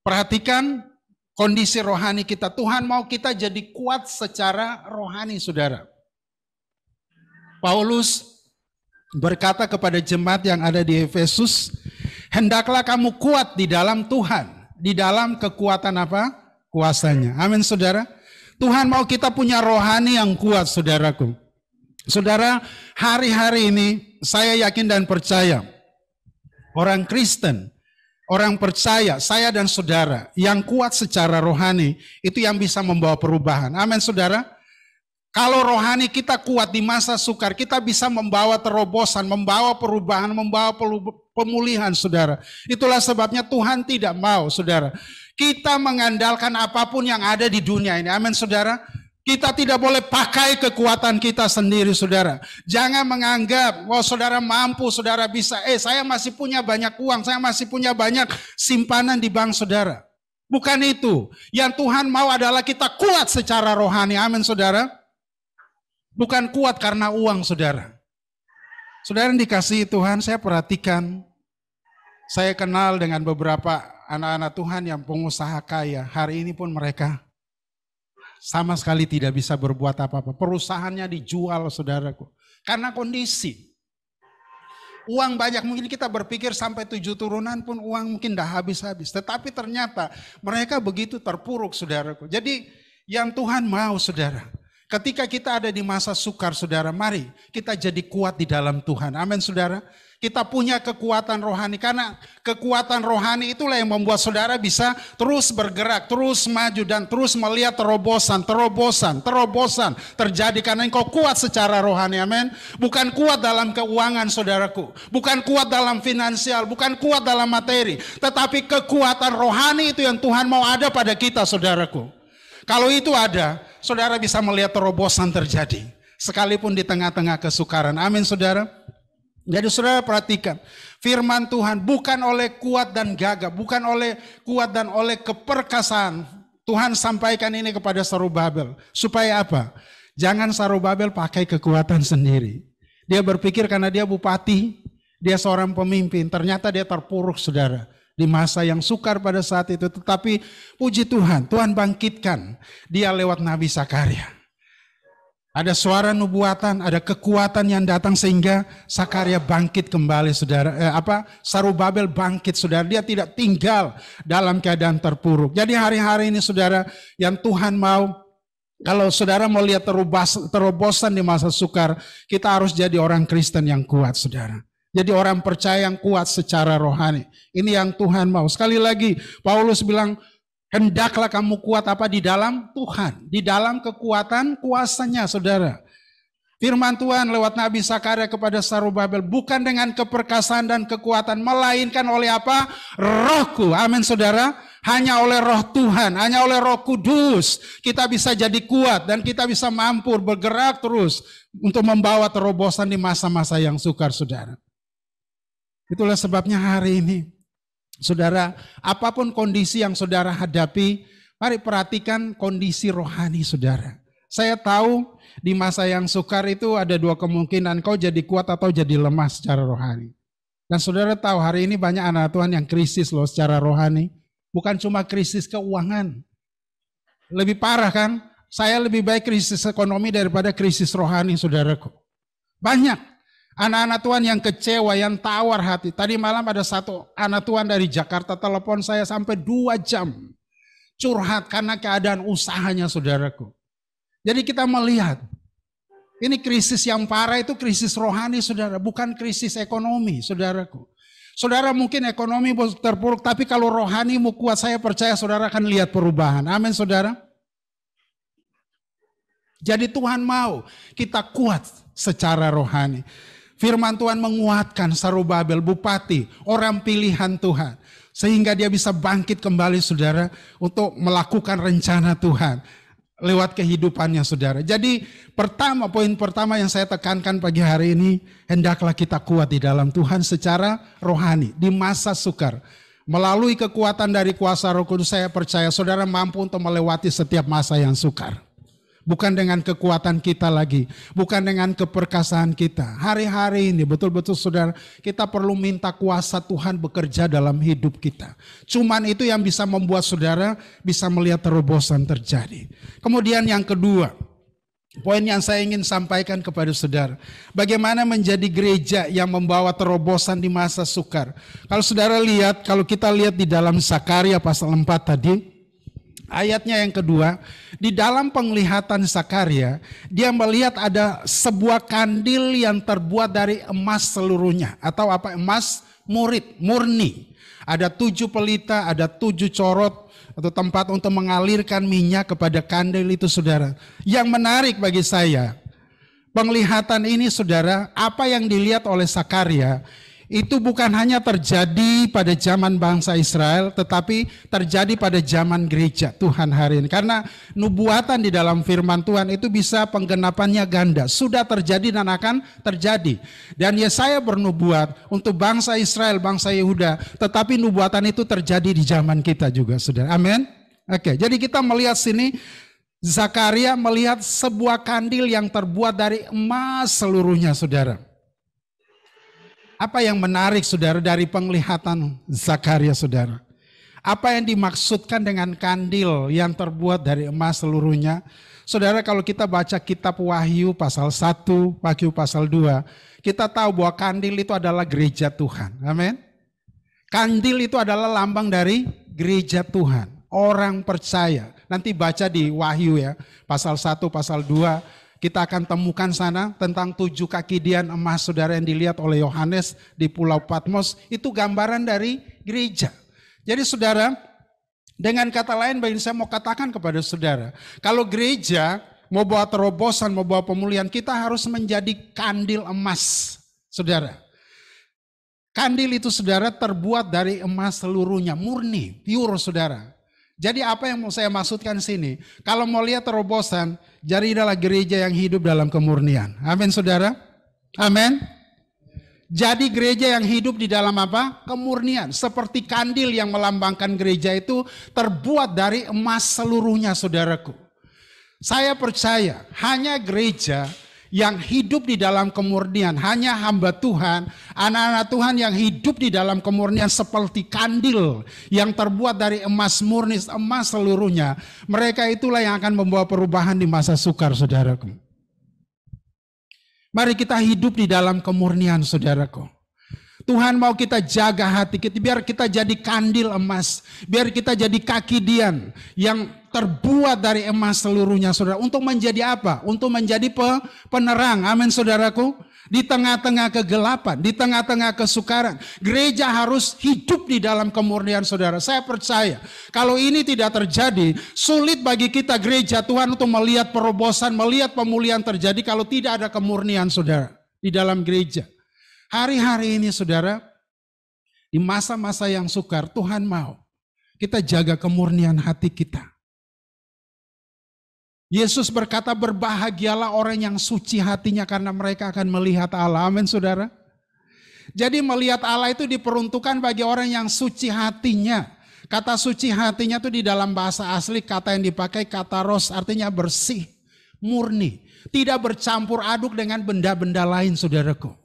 Speaker 4: perhatikan kondisi rohani kita. Tuhan mau kita jadi kuat secara rohani, saudara. Paulus berkata kepada jemaat yang ada di Efesus, hendaklah kamu kuat di dalam Tuhan, di dalam kekuatan kuasanya. Amin, saudara. Tuhan mau kita punya rohani yang kuat, saudaraku. Saudara, hari-hari ini saya yakin dan percaya, orang Kristen, orang percaya, saya dan saudara yang kuat secara rohani, itu yang bisa membawa perubahan. Amin, saudara. Kalau rohani kita kuat di masa sukar, kita bisa membawa terobosan, membawa perubahan, membawa pemulihan, saudara. Itulah sebabnya Tuhan tidak mau, saudara, kita mengandalkan apapun yang ada di dunia ini. Amin, saudara. Kita tidak boleh pakai kekuatan kita sendiri, saudara. Jangan menganggap, wah saudara mampu, saudara bisa. Saya masih punya banyak uang, saya masih punya banyak simpanan di bank, saudara. Bukan itu. Yang Tuhan mau adalah kita kuat secara rohani. Amin, saudara. Bukan kuat karena uang, saudara. Saudara yang dikasihi Tuhan, saya perhatikan, saya kenal dengan beberapa anak-anak Tuhan yang pengusaha kaya. Hari ini pun mereka sama sekali tidak bisa berbuat apa-apa. Perusahaannya dijual, saudaraku. Karena kondisi. Uang banyak, mungkin kita berpikir sampai 7 turunan pun uang mungkin dah habis-habis. Tetapi ternyata mereka begitu terpuruk, saudaraku. Jadi yang Tuhan mau, saudara, ketika kita ada di masa sukar, saudara, mari kita jadi kuat di dalam Tuhan. Amin, saudara. Kita punya kekuatan rohani, karena kekuatan rohani itulah yang membuat saudara bisa terus bergerak, terus maju, dan terus melihat terobosan terjadi karena engkau kuat secara rohani. Amin. Bukan kuat dalam keuangan, saudaraku, bukan kuat dalam finansial, bukan kuat dalam materi, tetapi kekuatan rohani itu yang Tuhan mau ada pada kita, saudaraku. Kalau itu ada, saudara bisa melihat terobosan terjadi sekalipun di tengah-tengah kesukaran. Amin, saudara. Jadi saudara perhatikan, firman Tuhan bukan oleh kuat dan gagah, bukan oleh kuat dan oleh keperkasaan. Tuhan sampaikan ini kepada Sarubabel. Supaya apa? Jangan Sarubabel pakai kekuatan sendiri. Dia berpikir karena dia bupati, dia seorang pemimpin, ternyata dia terpuruk, saudara, di masa yang sukar pada saat itu. Tetapi puji Tuhan, Tuhan bangkitkan dia lewat Nabi Zakaria. Ada suara nubuatan, ada kekuatan yang datang sehingga Sakaria bangkit kembali, saudara. Sarubabel bangkit, saudara. Dia tidak tinggal dalam keadaan terpuruk. Jadi hari-hari ini, saudara, yang Tuhan mau, kalau saudara mau lihat terobosan di masa sukar, kita harus jadi orang Kristen yang kuat, saudara. Jadi orang percaya yang kuat secara rohani. Ini yang Tuhan mau. Sekali lagi, Paulus bilang, hendaklah kamu kuat apa di dalam Tuhan, di dalam kekuatan kuasanya, saudara. Firman Tuhan lewat Nabi Sakaria kepada Sarubabel, bukan dengan keperkasaan dan kekuatan, melainkan oleh apa? Rohku. Amin, saudara. Hanya oleh roh Tuhan, hanya oleh Roh Kudus kita bisa jadi kuat dan kita bisa mampu bergerak terus untuk membawa terobosan di masa-masa yang sukar, saudara. Itulah sebabnya hari ini, saudara, apapun kondisi yang saudara hadapi, mari perhatikan kondisi rohani saudara. Saya tahu di masa yang sukar itu ada dua kemungkinan, kau jadi kuat atau jadi lemah secara rohani. Dan saudara tahu hari ini banyak anak Tuhan yang krisis loh secara rohani. Bukan cuma krisis keuangan. Lebih parah kan? Saya lebih baik krisis ekonomi daripada krisis rohani, saudaraku. Banyak anak-anak Tuhan yang kecewa, yang tawar hati. Tadi malam ada satu anak Tuhan dari Jakarta telepon saya sampai 2 jam. Curhat karena keadaan usahanya, saudaraku. Jadi kita melihat, ini krisis yang parah itu krisis rohani, saudara. Bukan krisis ekonomi, saudaraku. Saudara mungkin ekonomi terpuruk, tapi kalau rohanimu kuat, saya percaya saudara akan lihat perubahan. Amin, saudara. Jadi Tuhan mau kita kuat secara rohani. Firman Tuhan menguatkan Sarubabel, bupati, orang pilihan Tuhan. Sehingga dia bisa bangkit kembali, saudara, untuk melakukan rencana Tuhan lewat kehidupannya, saudara. Jadi poin pertama yang saya tekankan pagi hari ini, hendaklah kita kuat di dalam Tuhan secara rohani di masa sukar. Melalui kekuatan dari kuasa Roh Kudus, saya percaya saudara mampu untuk melewati setiap masa yang sukar. Bukan dengan kekuatan kita lagi, bukan dengan keperkasaan kita. Hari-hari ini betul-betul saudara, kita perlu minta kuasa Tuhan bekerja dalam hidup kita. Cuman itu yang bisa membuat saudara bisa melihat terobosan terjadi. Kemudian yang kedua, poin yang saya ingin sampaikan kepada saudara, bagaimana menjadi gereja yang membawa terobosan di masa sukar. Kalau saudara lihat, kalau kita lihat di dalam Zakaria pasal 4 tadi, ayatnya yang kedua, di dalam penglihatan Zakaria, dia melihat ada sebuah kandil yang terbuat dari emas seluruhnya. Atau apa? Emas murni. Ada 7 pelita, ada 7 corot, atau tempat untuk mengalirkan minyak kepada kandil itu, saudara. Yang menarik bagi saya, penglihatan ini, saudara, apa yang dilihat oleh Zakaria, itu bukan hanya terjadi pada zaman bangsa Israel, tetapi terjadi pada zaman gereja Tuhan hari ini. Karena nubuatan di dalam firman Tuhan itu bisa penggenapannya ganda. Sudah terjadi dan akan terjadi. Dan Yesaya bernubuat untuk bangsa Israel, bangsa Yehuda. Tetapi nubuatan itu terjadi di zaman kita juga, saudara. Amin. Oke, jadi kita melihat sini, Zakaria melihat sebuah kandil yang terbuat dari emas seluruhnya, saudara. Apa yang menarik, saudara, dari penglihatan Zakaria, saudara? Apa yang dimaksudkan dengan kandil yang terbuat dari emas seluruhnya? Saudara, kalau kita baca kitab Wahyu pasal 1, Wahyu pasal 2, kita tahu bahwa kandil itu adalah gereja Tuhan. Amin. Kandil itu adalah lambang dari gereja Tuhan, orang percaya. Nanti baca di Wahyu ya, pasal 1, pasal 2, kita akan temukan sana tentang 7 kaki dian emas, saudara, yang dilihat oleh Yohanes di Pulau Patmos. Itu gambaran dari gereja. Jadi saudara, dengan kata lain, saya mau katakan kepada saudara, kalau gereja mau bawa terobosan, mau bawa pemulihan, kita harus menjadi kandil emas, saudara. Kandil itu, saudara, terbuat dari emas seluruhnya, murni, pure, saudara. Jadi apa yang mau saya maksudkan sini? Kalau mau lihat terobosan, jadilah gereja yang hidup dalam kemurnian. Amin, saudara. Amin. Jadi gereja yang hidup di dalam apa? Kemurnian. Seperti kandil yang melambangkan gereja itu terbuat dari emas seluruhnya, saudaraku. Saya percaya hanya gereja yang hidup di dalam kemurnian, hanya hamba Tuhan, anak-anak Tuhan yang hidup di dalam kemurnian seperti kandil yang terbuat dari emas murni, emas seluruhnya. Mereka itulah yang akan membawa perubahan di masa sukar, saudaraku. Mari kita hidup di dalam kemurnian, saudaraku. Tuhan mau kita jaga hati kita, biar kita jadi kandil emas, biar kita jadi kaki Dian yang terbuat dari emas seluruhnya, saudara. Untuk menjadi apa? Untuk menjadi penerang, amin saudaraku. Di tengah-tengah kegelapan, di tengah-tengah kesukaran, gereja harus hidup di dalam kemurnian, saudara. Saya percaya, kalau ini tidak terjadi, sulit bagi kita gereja Tuhan untuk melihat perobosan, melihat pemulihan terjadi kalau tidak ada kemurnian, saudara, di dalam gereja. Hari-hari ini, saudara, di masa-masa yang sukar, Tuhan mau kita jaga kemurnian hati kita. Yesus berkata, berbahagialah orang yang suci hatinya karena mereka akan melihat Allah. Amin, saudara. Jadi melihat Allah itu diperuntukkan bagi orang yang suci hatinya. Kata suci hatinya itu di dalam bahasa asli, kata yang dipakai kata ros, artinya bersih, murni. Tidak bercampur aduk dengan benda-benda lain, saudaraku.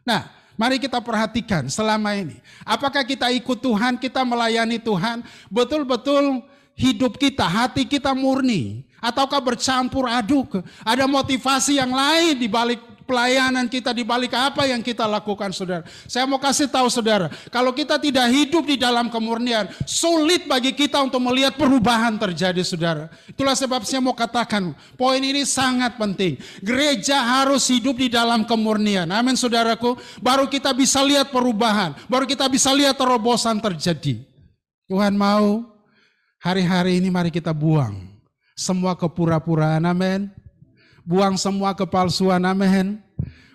Speaker 4: Nah, mari kita perhatikan selama ini. Apakah kita ikut Tuhan, kita melayani Tuhan, betul-betul hidup kita, hati kita murni. Ataukah bercampur aduk? Ada motivasi yang lain di balik pelayanan kita, di balik apa yang kita lakukan, saudara. Saya mau kasih tahu saudara, kalau kita tidak hidup di dalam kemurnian, sulit bagi kita untuk melihat perubahan terjadi, saudara. Itulah sebab saya mau katakan, poin ini sangat penting. Gereja harus hidup di dalam kemurnian. Amin, saudaraku. Baru kita bisa lihat perubahan, baru kita bisa lihat terobosan terjadi. Tuhan mau hari-hari ini mari kita buang semua kepura-puraan, amin. Buang semua kepalsuan, amin.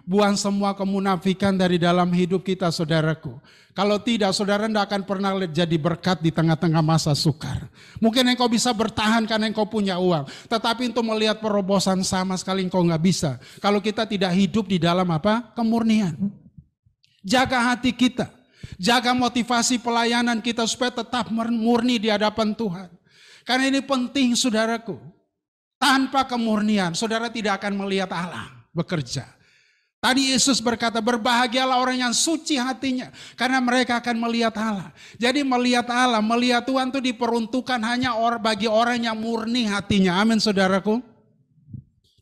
Speaker 4: Buang semua kemunafikan dari dalam hidup kita, saudaraku. Kalau tidak, saudara tidak akan pernah jadi berkat di tengah-tengah masa sukar. Mungkin engkau bisa bertahan karena engkau punya uang. Tetapi untuk melihat perobosan sama sekali engkau nggak bisa. Kalau kita tidak hidup di dalam apa? Kemurnian. Jaga hati kita. Jaga motivasi pelayanan kita supaya tetap murni di hadapan Tuhan. Karena ini penting, saudaraku. Tanpa kemurnian, saudara tidak akan melihat Allah bekerja. Tadi Yesus berkata, berbahagialah orang yang suci hatinya, karena mereka akan melihat Allah. Jadi melihat Allah, melihat Tuhan itu diperuntukkan hanya bagi orang yang murni hatinya. Amin, saudaraku.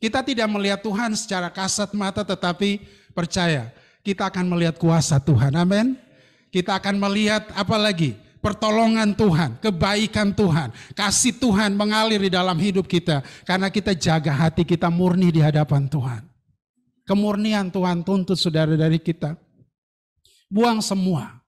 Speaker 4: Kita tidak melihat Tuhan secara kasat mata, tetapi percaya, kita akan melihat kuasa Tuhan. Amin. Kita akan melihat apa lagi? Pertolongan Tuhan, kebaikan Tuhan, kasih Tuhan mengalir di dalam hidup kita. Karena kita jaga hati kita murni di hadapan Tuhan. Kemurnian Tuhan tuntut saudara dari kita. Buang semua.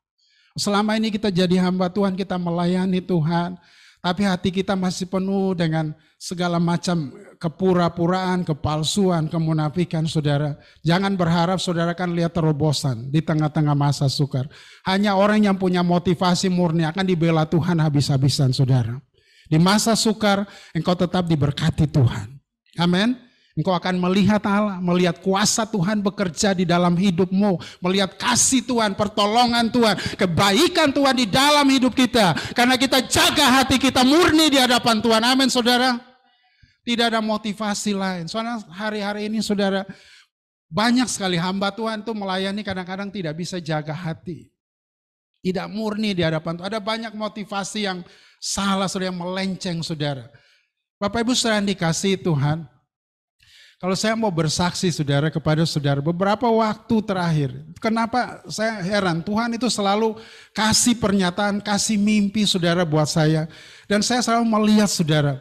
Speaker 4: Selama ini kita jadi hamba Tuhan, kita melayani Tuhan. Tapi hati kita masih penuh dengan segala macam kepura-puraan, kepalsuan, kemunafikan, saudara. Jangan berharap saudara akan lihat terobosan di tengah-tengah masa sukar. Hanya orang yang punya motivasi murni akan dibela Tuhan habis-habisan, saudara. Di masa sukar, engkau tetap diberkati Tuhan. Amin. Engkau akan melihat Allah, melihat kuasa Tuhan bekerja di dalam hidupmu, melihat kasih Tuhan, pertolongan Tuhan, kebaikan Tuhan di dalam hidup kita. Karena kita jaga hati kita murni di hadapan Tuhan. Amin, saudara. Tidak ada motivasi lain. Soalnya hari-hari ini, saudara, banyak sekali hamba Tuhan itu melayani kadang-kadang tidak bisa jaga hati. Tidak murni di hadapan Tuhan. Ada banyak motivasi yang salah, saudara, yang melenceng, saudara. Bapak Ibu saudara yang dikasihi Tuhan, kalau saya mau bersaksi, saudara, kepada saudara, beberapa waktu terakhir, kenapa saya heran, Tuhan itu selalu kasih pernyataan, kasih mimpi, saudara, buat saya. Dan saya selalu melihat, saudara,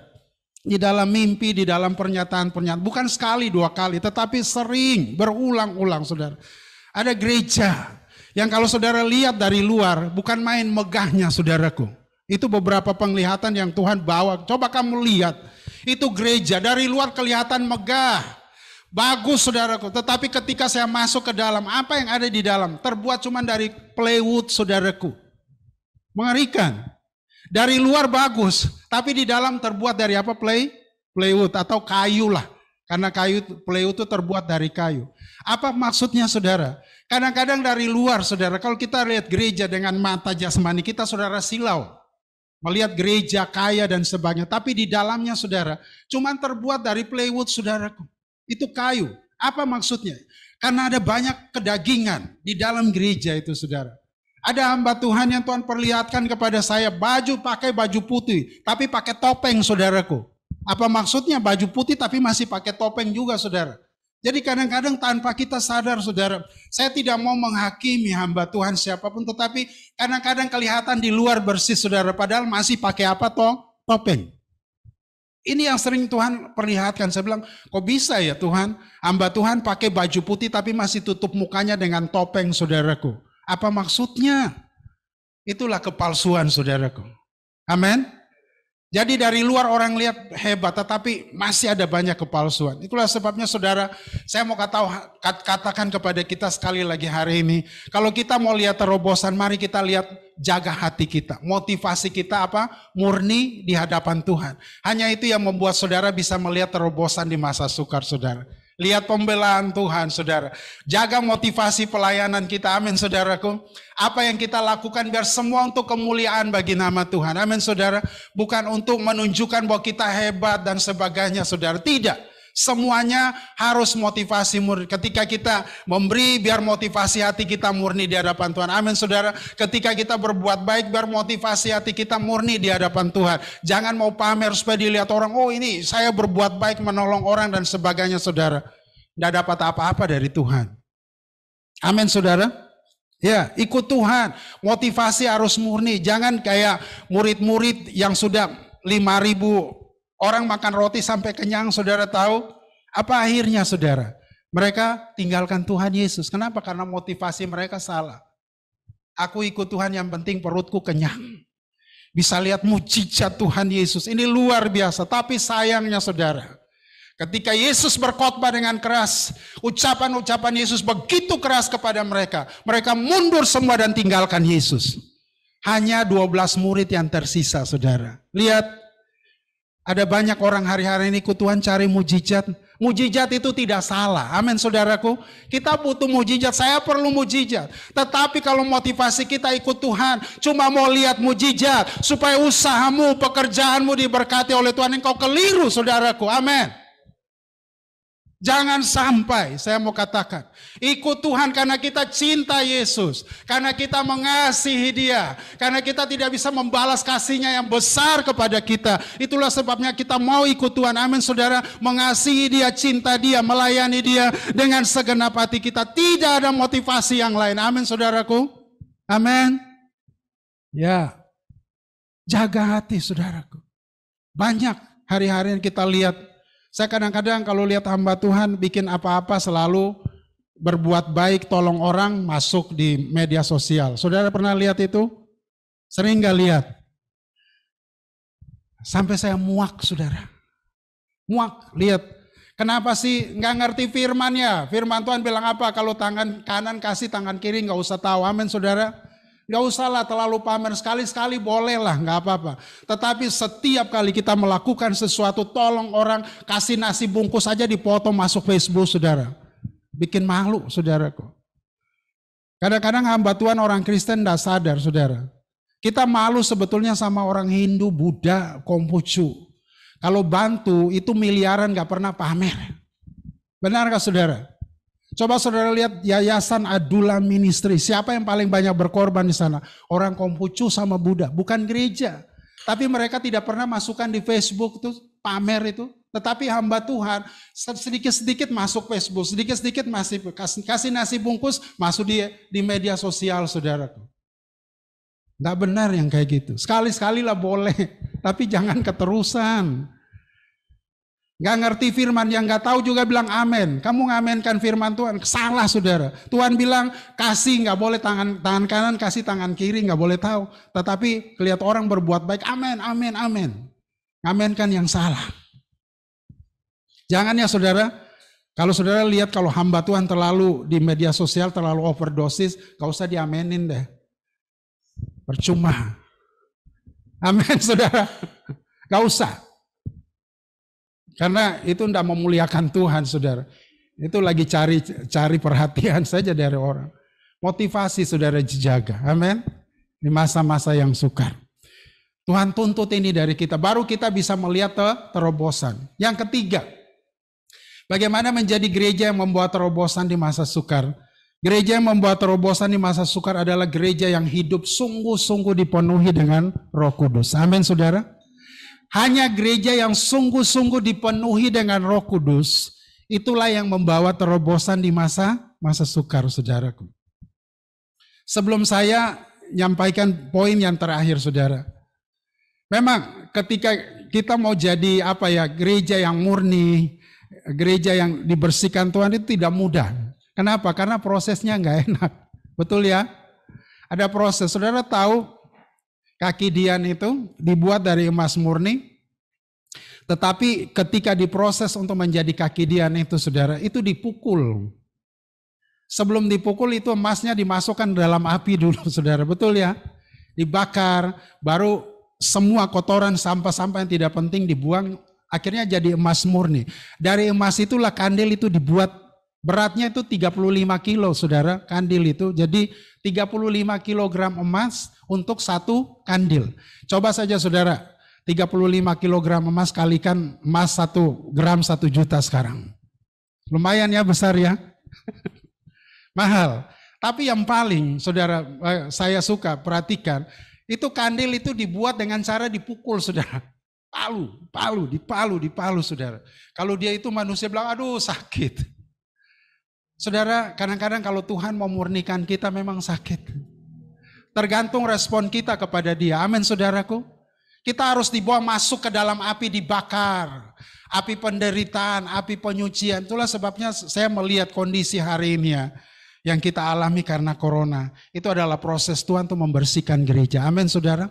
Speaker 4: di dalam mimpi, di dalam pernyataan-pernyataan, bukan sekali, dua kali, tetapi sering, berulang-ulang, saudara. Ada gereja yang kalau saudara lihat dari luar, bukan main megahnya, saudaraku. Itu beberapa penglihatan yang Tuhan bawa. Coba kamu lihat. Itu gereja dari luar kelihatan megah, bagus, saudaraku. Tetapi ketika saya masuk ke dalam, apa yang ada di dalam? Terbuat cuma dari plywood, saudaraku. Mengerikan. Dari luar bagus, tapi di dalam terbuat dari apa? Plywood atau kayu lah. Karena plywood itu terbuat dari kayu. Apa maksudnya, saudara? Kadang-kadang dari luar, saudara, kalau kita lihat gereja dengan mata jasmani kita, saudara, silau. Melihat gereja kaya dan sebagainya. Tapi di dalamnya, saudara, cuman terbuat dari plywood, saudaraku. Itu kayu. Apa maksudnya? Karena ada banyak kedagingan di dalam gereja itu, saudara. Ada hamba Tuhan yang Tuhan perlihatkan kepada saya, pakai baju putih, tapi pakai topeng, saudaraku. Apa maksudnya baju putih tapi masih pakai topeng juga, saudara? Jadi kadang-kadang tanpa kita sadar, saudara, saya tidak mau menghakimi hamba Tuhan siapapun, tetapi kadang-kadang kelihatan di luar bersih, saudara, padahal masih pakai apa topeng. Ini yang sering Tuhan perlihatkan. Saya bilang, kok bisa ya Tuhan, hamba Tuhan pakai baju putih tapi masih tutup mukanya dengan topeng, saudaraku. Apa maksudnya? Itulah kepalsuan, saudaraku. Amin. Jadi dari luar orang lihat hebat, tetapi masih ada banyak kepalsuan. Itulah sebabnya saudara, saya mau katakan kepada kita sekali lagi hari ini. Kalau kita mau lihat terobosan, mari kita lihat jaga hati kita. Motivasi kita apa? Murni di hadapan Tuhan. Hanya itu yang membuat saudara bisa melihat terobosan di masa sukar, saudara. Lihat pembelaan Tuhan, saudara. Jaga motivasi pelayanan kita, amin saudaraku. Apa yang kita lakukan biar semua untuk kemuliaan bagi nama Tuhan, amin saudara. Bukan untuk menunjukkan bahwa kita hebat dan sebagainya, saudara. Tidak, semuanya harus motivasi murni. Ketika kita memberi, biar motivasi hati kita murni di hadapan Tuhan, amin saudara. Ketika kita berbuat baik, biar motivasi hati kita murni di hadapan Tuhan. Jangan mau pamer supaya dilihat orang, oh ini saya berbuat baik menolong orang dan sebagainya, saudara. Tidak dapat apa-apa dari Tuhan. Amin saudara. Ya, ikut Tuhan. Motivasi harus murni. Jangan kayak murid-murid yang sudah 5.000 orang makan roti sampai kenyang, saudara tahu? Apa akhirnya, saudara? Mereka tinggalkan Tuhan Yesus. Kenapa? Karena motivasi mereka salah. Aku ikut Tuhan, yang penting perutku kenyang. Bisa lihat mujizat Tuhan Yesus. Ini luar biasa. Tapi sayangnya, saudara, ketika Yesus berkhotbah dengan keras, ucapan-ucapan Yesus begitu keras kepada mereka. Mereka mundur semua dan tinggalkan Yesus. Hanya 12 murid yang tersisa, saudara. Lihat, ada banyak orang hari-hari ini ikut Tuhan cari mujizat. Mujizat itu tidak salah. Amin saudaraku. Kita butuh mujizat. Saya perlu mujizat. Tetapi kalau motivasi kita ikut Tuhan cuma mau lihat mujizat supaya usahamu, pekerjaanmu diberkati oleh Tuhan, engkau keliru, saudaraku. Amin. Jangan sampai, saya mau katakan, ikut Tuhan karena kita cinta Yesus, karena kita mengasihi Dia, karena kita tidak bisa membalas kasihnya yang besar kepada kita. Itulah sebabnya kita mau ikut Tuhan, amin saudara, mengasihi Dia, cinta Dia, melayani Dia dengan segenap hati kita. Tidak ada motivasi yang lain, amin saudaraku, amin. Ya, jaga hati saudaraku. Banyak hari-hari yang kita lihat. Saya kadang-kadang kalau lihat hamba Tuhan bikin apa-apa selalu berbuat baik, tolong orang, masuk di media sosial. Saudara pernah lihat itu? Sering gak lihat? Sampai saya muak, saudara. Muak, lihat. Kenapa sih gak ngerti firman-nya? Firman Tuhan bilang apa? Kalau tangan kanan kasih, tangan kiri gak usah tahu. Amin, saudara. Gak usahlah terlalu pamer, sekali-sekali bolehlah, gak apa-apa. Tetapi setiap kali kita melakukan sesuatu, tolong orang, kasih nasi bungkus aja dipoto masuk Facebook, saudara. Bikin malu, saudaraku. Kadang-kadang hamba Tuhan orang Kristen gak sadar, saudara. Kita malu sebetulnya sama orang Hindu, Buddha, Konghucu. Kalau bantu itu miliaran gak pernah pamer. Benar gak saudara? Coba saudara lihat Yayasan Adula Ministry. Siapa yang paling banyak berkorban di sana? Orang Konghucu sama Buddha, bukan gereja. Tapi mereka tidak pernah masukkan di Facebook itu pamer itu. Tetapi hamba Tuhan sedikit-sedikit masuk Facebook, sedikit-sedikit masih kasih nasi bungkus masuk di media sosial, saudaraku. Nggak benar yang kayak gitu. Sekali-sekali lah boleh, tapi jangan keterusan. Gak ngerti firman, yang gak tahu juga bilang amin. Kamu ngamenkan firman Tuhan, salah saudara. Tuhan bilang kasih, gak boleh tangan kanan, kasih tangan kiri, gak boleh tahu. Tetapi lihat orang berbuat baik, amin, amin, amin. Ngamenkan yang salah. Jangan ya saudara, kalau saudara lihat kalau hamba Tuhan terlalu di media sosial, terlalu overdosis, gak usah diamenin deh. Percuma. Amin saudara, gak usah. Karena itu tidak memuliakan Tuhan, saudara. Itu lagi cari perhatian saja dari orang. Motivasi saudara dijaga, amin. Di masa-masa yang sukar. Tuhan tuntut ini dari kita, baru kita bisa melihat terobosan. Yang ketiga, bagaimana menjadi gereja yang membuat terobosan di masa sukar. Gereja yang membuat terobosan di masa sukar adalah gereja yang hidup sungguh-sungguh dipenuhi dengan Roh Kudus. Amin, saudara. Hanya gereja yang sungguh-sungguh dipenuhi dengan Roh Kudus, itulah yang membawa terobosan di masa sukar, saudaraku. Sebelum saya nyampaikan poin yang terakhir, saudara. Memang ketika kita mau jadi gereja yang murni, gereja yang dibersihkan Tuhan itu tidak mudah. Kenapa? Karena prosesnya nggak enak. Betul ya? Ada proses. Saudara tahu kaki Dian itu dibuat dari emas murni. Tetapi ketika diproses untuk menjadi kaki Dian itu, saudara, itu dipukul. Sebelum dipukul itu emasnya dimasukkan dalam api dulu, saudara. Betul ya? Dibakar, baru semua kotoran, sampah-sampah yang tidak penting dibuang, akhirnya jadi emas murni. Dari emas itulah kandil itu dibuat, beratnya itu 35 kilo, saudara, kandil itu. Jadi 35 kilogram emas untuk satu kandil. Coba saja, saudara, 35 kilogram emas kalikan emas 1 gram 1 juta sekarang. Lumayan ya, besar ya. Mahal. Tapi yang paling, saudara, saya suka perhatikan, itu kandil itu dibuat dengan cara dipukul, saudara. Dipalu, saudara. Kalau dia itu manusia bilang, aduh sakit. Saudara, kadang-kadang kalau Tuhan memurnikan kita memang sakit. Tergantung respon kita kepada dia. Amin, saudaraku. Kita harus dibawa masuk ke dalam api, dibakar. Api penderitaan, api penyucian. Itulah sebabnya saya melihat kondisi hari ini ya, yang kita alami karena corona. Itu adalah proses Tuhan untuk membersihkan gereja. Amin, saudara.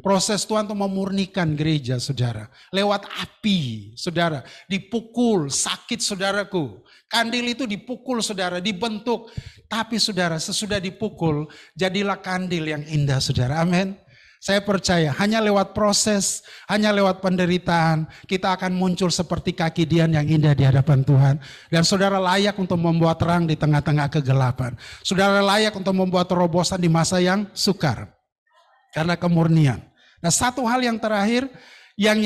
Speaker 4: Proses Tuhan untuk memurnikan gereja, saudara. Lewat api, saudara. Dipukul, sakit, saudaraku. Kandil itu dipukul, saudara, dibentuk. Tapi saudara, sesudah dipukul, jadilah kandil yang indah, saudara. Amin. Saya percaya hanya lewat proses, hanya lewat penderitaan, kita akan muncul seperti kaki Dian yang indah di hadapan Tuhan. Dan saudara layak untuk membuat terang di tengah-tengah kegelapan. Saudara layak untuk membuat terobosan di masa yang sukar. Karena kemurnian. Nah, satu hal yang terakhir yang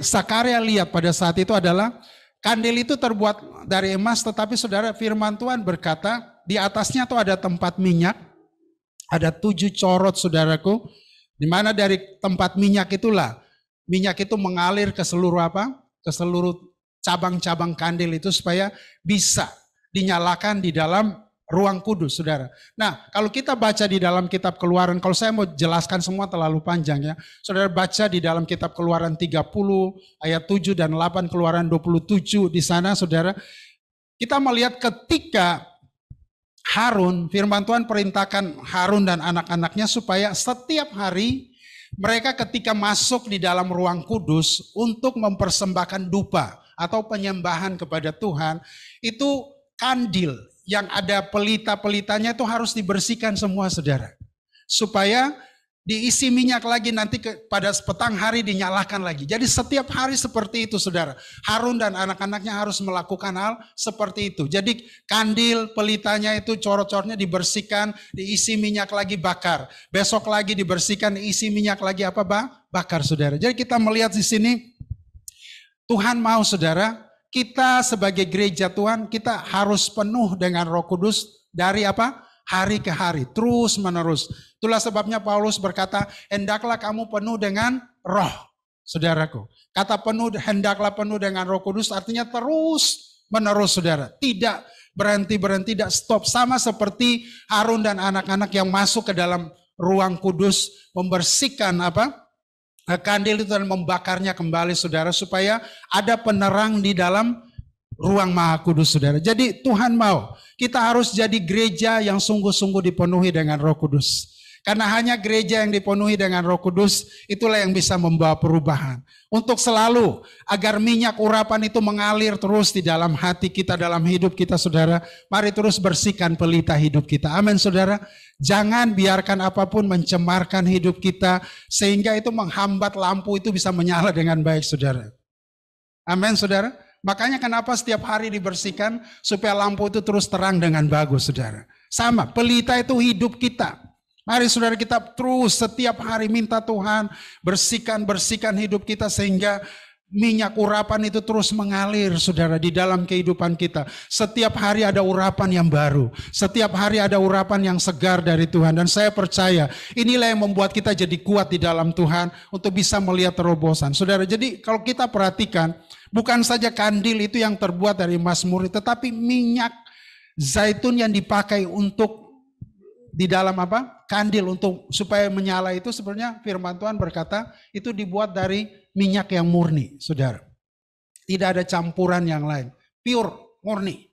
Speaker 4: Sakaria lihat pada saat itu adalah kandil itu terbuat dari emas, tetapi saudara, firman Tuhan berkata di atasnya tuh ada tempat minyak, ada 7 corot, saudaraku. Di mana dari tempat minyak itulah, minyak itu mengalir ke seluruh ke seluruh cabang-cabang kandil itu supaya bisa dinyalakan di dalam ruang kudus, saudara. Nah, kalau kita baca di dalam kitab Keluaran, kalau saya mau jelaskan semua terlalu panjang ya. Saudara baca di dalam kitab Keluaran 30 ayat 7 dan 8, Keluaran 27 di sana, saudara. Kita melihat ketika Harun, firman Tuhan perintahkan Harun dan anak-anaknya supaya setiap hari mereka ketika masuk di dalam ruang kudus untuk mempersembahkan dupa atau penyembahan kepada Tuhan, itu kandil yang ada pelita-pelitanya itu harus dibersihkan semua, saudara. Supaya diisi minyak lagi, nanti pada petang hari dinyalakan lagi. Jadi setiap hari seperti itu, saudara. Harun dan anak-anaknya harus melakukan hal seperti itu. Jadi kandil, pelitanya itu corot-corotnya dibersihkan, diisi minyak lagi, bakar. Besok lagi dibersihkan, diisi minyak lagi bakar, saudara. Jadi kita melihat di sini, Tuhan mau, saudara, kita sebagai gereja Tuhan, kita harus penuh dengan Roh Kudus dari hari ke hari, terus menerus. Itulah sebabnya Paulus berkata, hendaklah kamu penuh dengan roh, saudaraku. Kata penuh, hendaklah penuh dengan Roh Kudus artinya terus menerus, saudara. Tidak berhenti-berhenti, tidak stop. Sama seperti Harun dan anak-anak yang masuk ke dalam ruang kudus, membersihkan kandil itu dan membakarnya kembali, saudara, supaya ada penerang di dalam ruang Maha Kudus, saudara. Jadi Tuhan mau kita harus jadi gereja yang sungguh-sungguh dipenuhi dengan Roh Kudus. Karena hanya gereja yang dipenuhi dengan Roh Kudus, itulah yang bisa membawa perubahan. Untuk selalu, agar minyak urapan itu mengalir terus di dalam hati kita, dalam hidup kita, saudara. Mari terus bersihkan pelita hidup kita. Amin, saudara. Jangan biarkan apapun mencemarkan hidup kita, sehingga itu menghambat lampu itu bisa menyala dengan baik, saudara. Amin, saudara. Makanya kenapa setiap hari dibersihkan, supaya lampu itu terus terang dengan bagus, saudara. Sama, pelita itu hidup kita. Mari saudara, kita terus setiap hari minta Tuhan bersihkan hidup kita sehingga minyak urapan itu terus mengalir, saudara, di dalam kehidupan kita. Setiap hari ada urapan yang baru. Setiap hari ada urapan yang segar dari Tuhan. Dan saya percaya inilah yang membuat kita jadi kuat di dalam Tuhan untuk bisa melihat terobosan. Saudara, jadi kalau kita perhatikan Bukan saja kandil itu yang terbuat dari emas murni, tetapi minyak zaitun yang dipakai untuk di dalam kandil untuk supaya menyala itu sebenarnya firman Tuhan berkata itu dibuat dari minyak yang murni, saudara. Tidak ada campuran yang lain, pure, murni.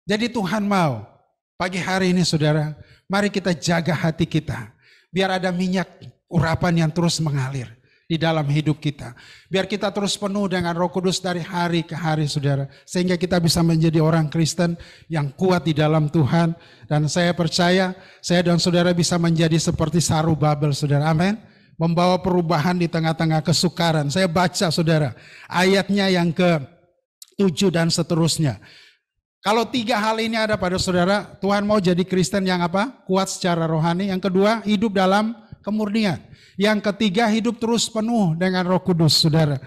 Speaker 4: Jadi Tuhan mau pagi hari ini saudara, mari kita jaga hati kita. Biar ada minyak urapan yang terus mengalir di dalam hidup kita. Biar kita terus penuh dengan Roh Kudus dari hari ke hari saudara. Sehingga kita bisa menjadi orang Kristen yang kuat di dalam Tuhan. Dan saya percaya saya dan saudara bisa menjadi seperti Sarubabel saudara. Amin. Membawa perubahan di tengah-tengah kesukaran. Saya baca saudara ayatnya yang ke-7 dan seterusnya. Kalau 3 hal ini ada pada saudara, Tuhan mau jadi Kristen yang kuat secara rohani. Yang kedua, hidup dalam kemurnian. Yang ketiga, hidup terus penuh dengan Roh Kudus, saudara.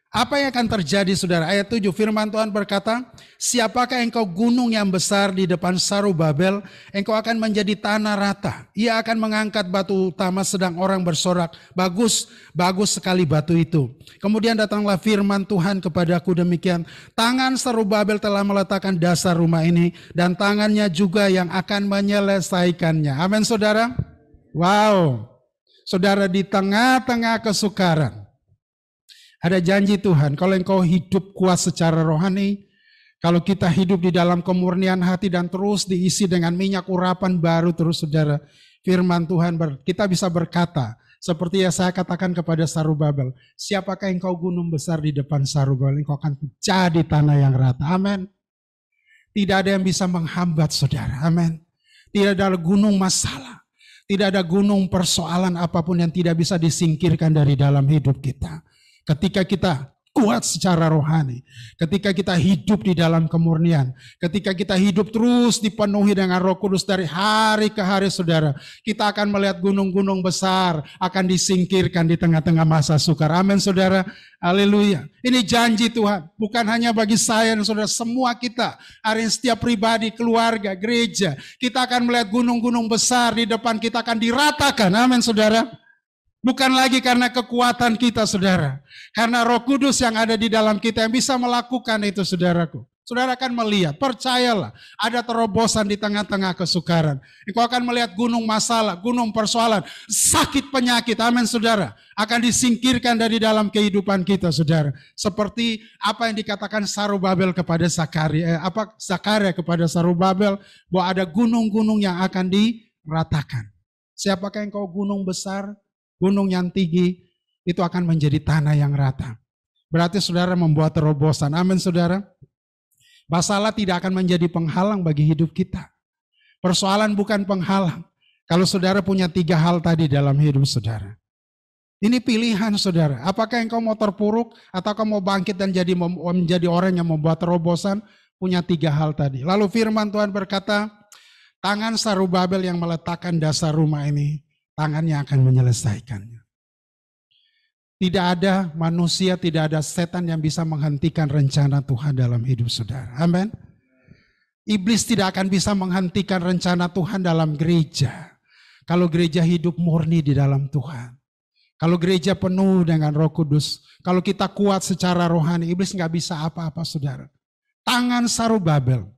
Speaker 4: Apa yang akan terjadi, saudara? Ayat 7, firman Tuhan berkata, siapakah engkau gunung yang besar di depan Sarubabel? Engkau akan menjadi tanah rata. Ia akan mengangkat batu utama sedang orang bersorak. Bagus, bagus sekali batu itu. Kemudian datanglah firman Tuhan kepadaku demikian. Tangan Sarubabel telah meletakkan dasar rumah ini. Dan tangannya juga yang akan menyelesaikannya. Amin, saudara? Wow. Saudara, di tengah-tengah kesukaran, ada janji Tuhan, kalau engkau hidup kuat secara rohani, kalau kita hidup di dalam kemurnian hati dan terus diisi dengan minyak urapan baru terus saudara, firman Tuhan kita bisa berkata, seperti yang saya katakan kepada Sarubabel, siapakah engkau gunung besar di depan Sarubabel, engkau akan jadi tanah yang rata. Amin. Tidak ada yang bisa menghambat saudara. Amin. Tidak ada gunung masalah. Tidak ada gunung persoalan apapun yang tidak bisa disingkirkan dari dalam hidup kita. Ketika kita kuat secara rohani, ketika kita hidup di dalam kemurnian, ketika kita hidup terus dipenuhi dengan Roh Kudus dari hari ke hari saudara, kita akan melihat gunung-gunung besar akan disingkirkan di tengah-tengah masa sukar. Amin saudara, haleluya. Ini janji Tuhan, bukan hanya bagi saya dan saudara, semua kita, hari ini setiap pribadi, keluarga, gereja, kita akan melihat gunung-gunung besar di depan kita akan diratakan. Amin saudara. Bukan lagi karena kekuatan kita saudara. Karena Roh Kudus yang ada di dalam kita yang bisa melakukan itu saudaraku. Saudara akan melihat, percayalah ada terobosan di tengah-tengah kesukaran. Engkau akan melihat gunung masalah, gunung persoalan, sakit penyakit, amin saudara. Akan disingkirkan dari dalam kehidupan kita saudara. Seperti apa yang dikatakan Sarubabel kepada Zakaria, Zakaria kepada Sarubabel, bahwa ada gunung-gunung yang akan diratakan. Siapakah engkau gunung besar? Gunung yang tinggi itu akan menjadi tanah yang rata. Berarti saudara membuat terobosan. Amin saudara. Masalah tidak akan menjadi penghalang bagi hidup kita. Persoalan bukan penghalang. Kalau saudara punya 3 hal tadi dalam hidup saudara. Ini pilihan saudara. Apakah engkau mau terpuruk atau mau bangkit dan menjadi orang yang membuat terobosan? Punya 3 hal tadi. Lalu firman Tuhan berkata, tangan Sarubabel yang meletakkan dasar rumah ini, tangannya akan menyelesaikannya. Tidak ada manusia, tidak ada setan yang bisa menghentikan rencana Tuhan dalam hidup saudara. Amin. Iblis tidak akan bisa menghentikan rencana Tuhan dalam gereja. Kalau gereja hidup murni di dalam Tuhan. Kalau gereja penuh dengan Roh Kudus. Kalau kita kuat secara rohani, iblis nggak bisa apa-apa saudara. Tangan Sarubabel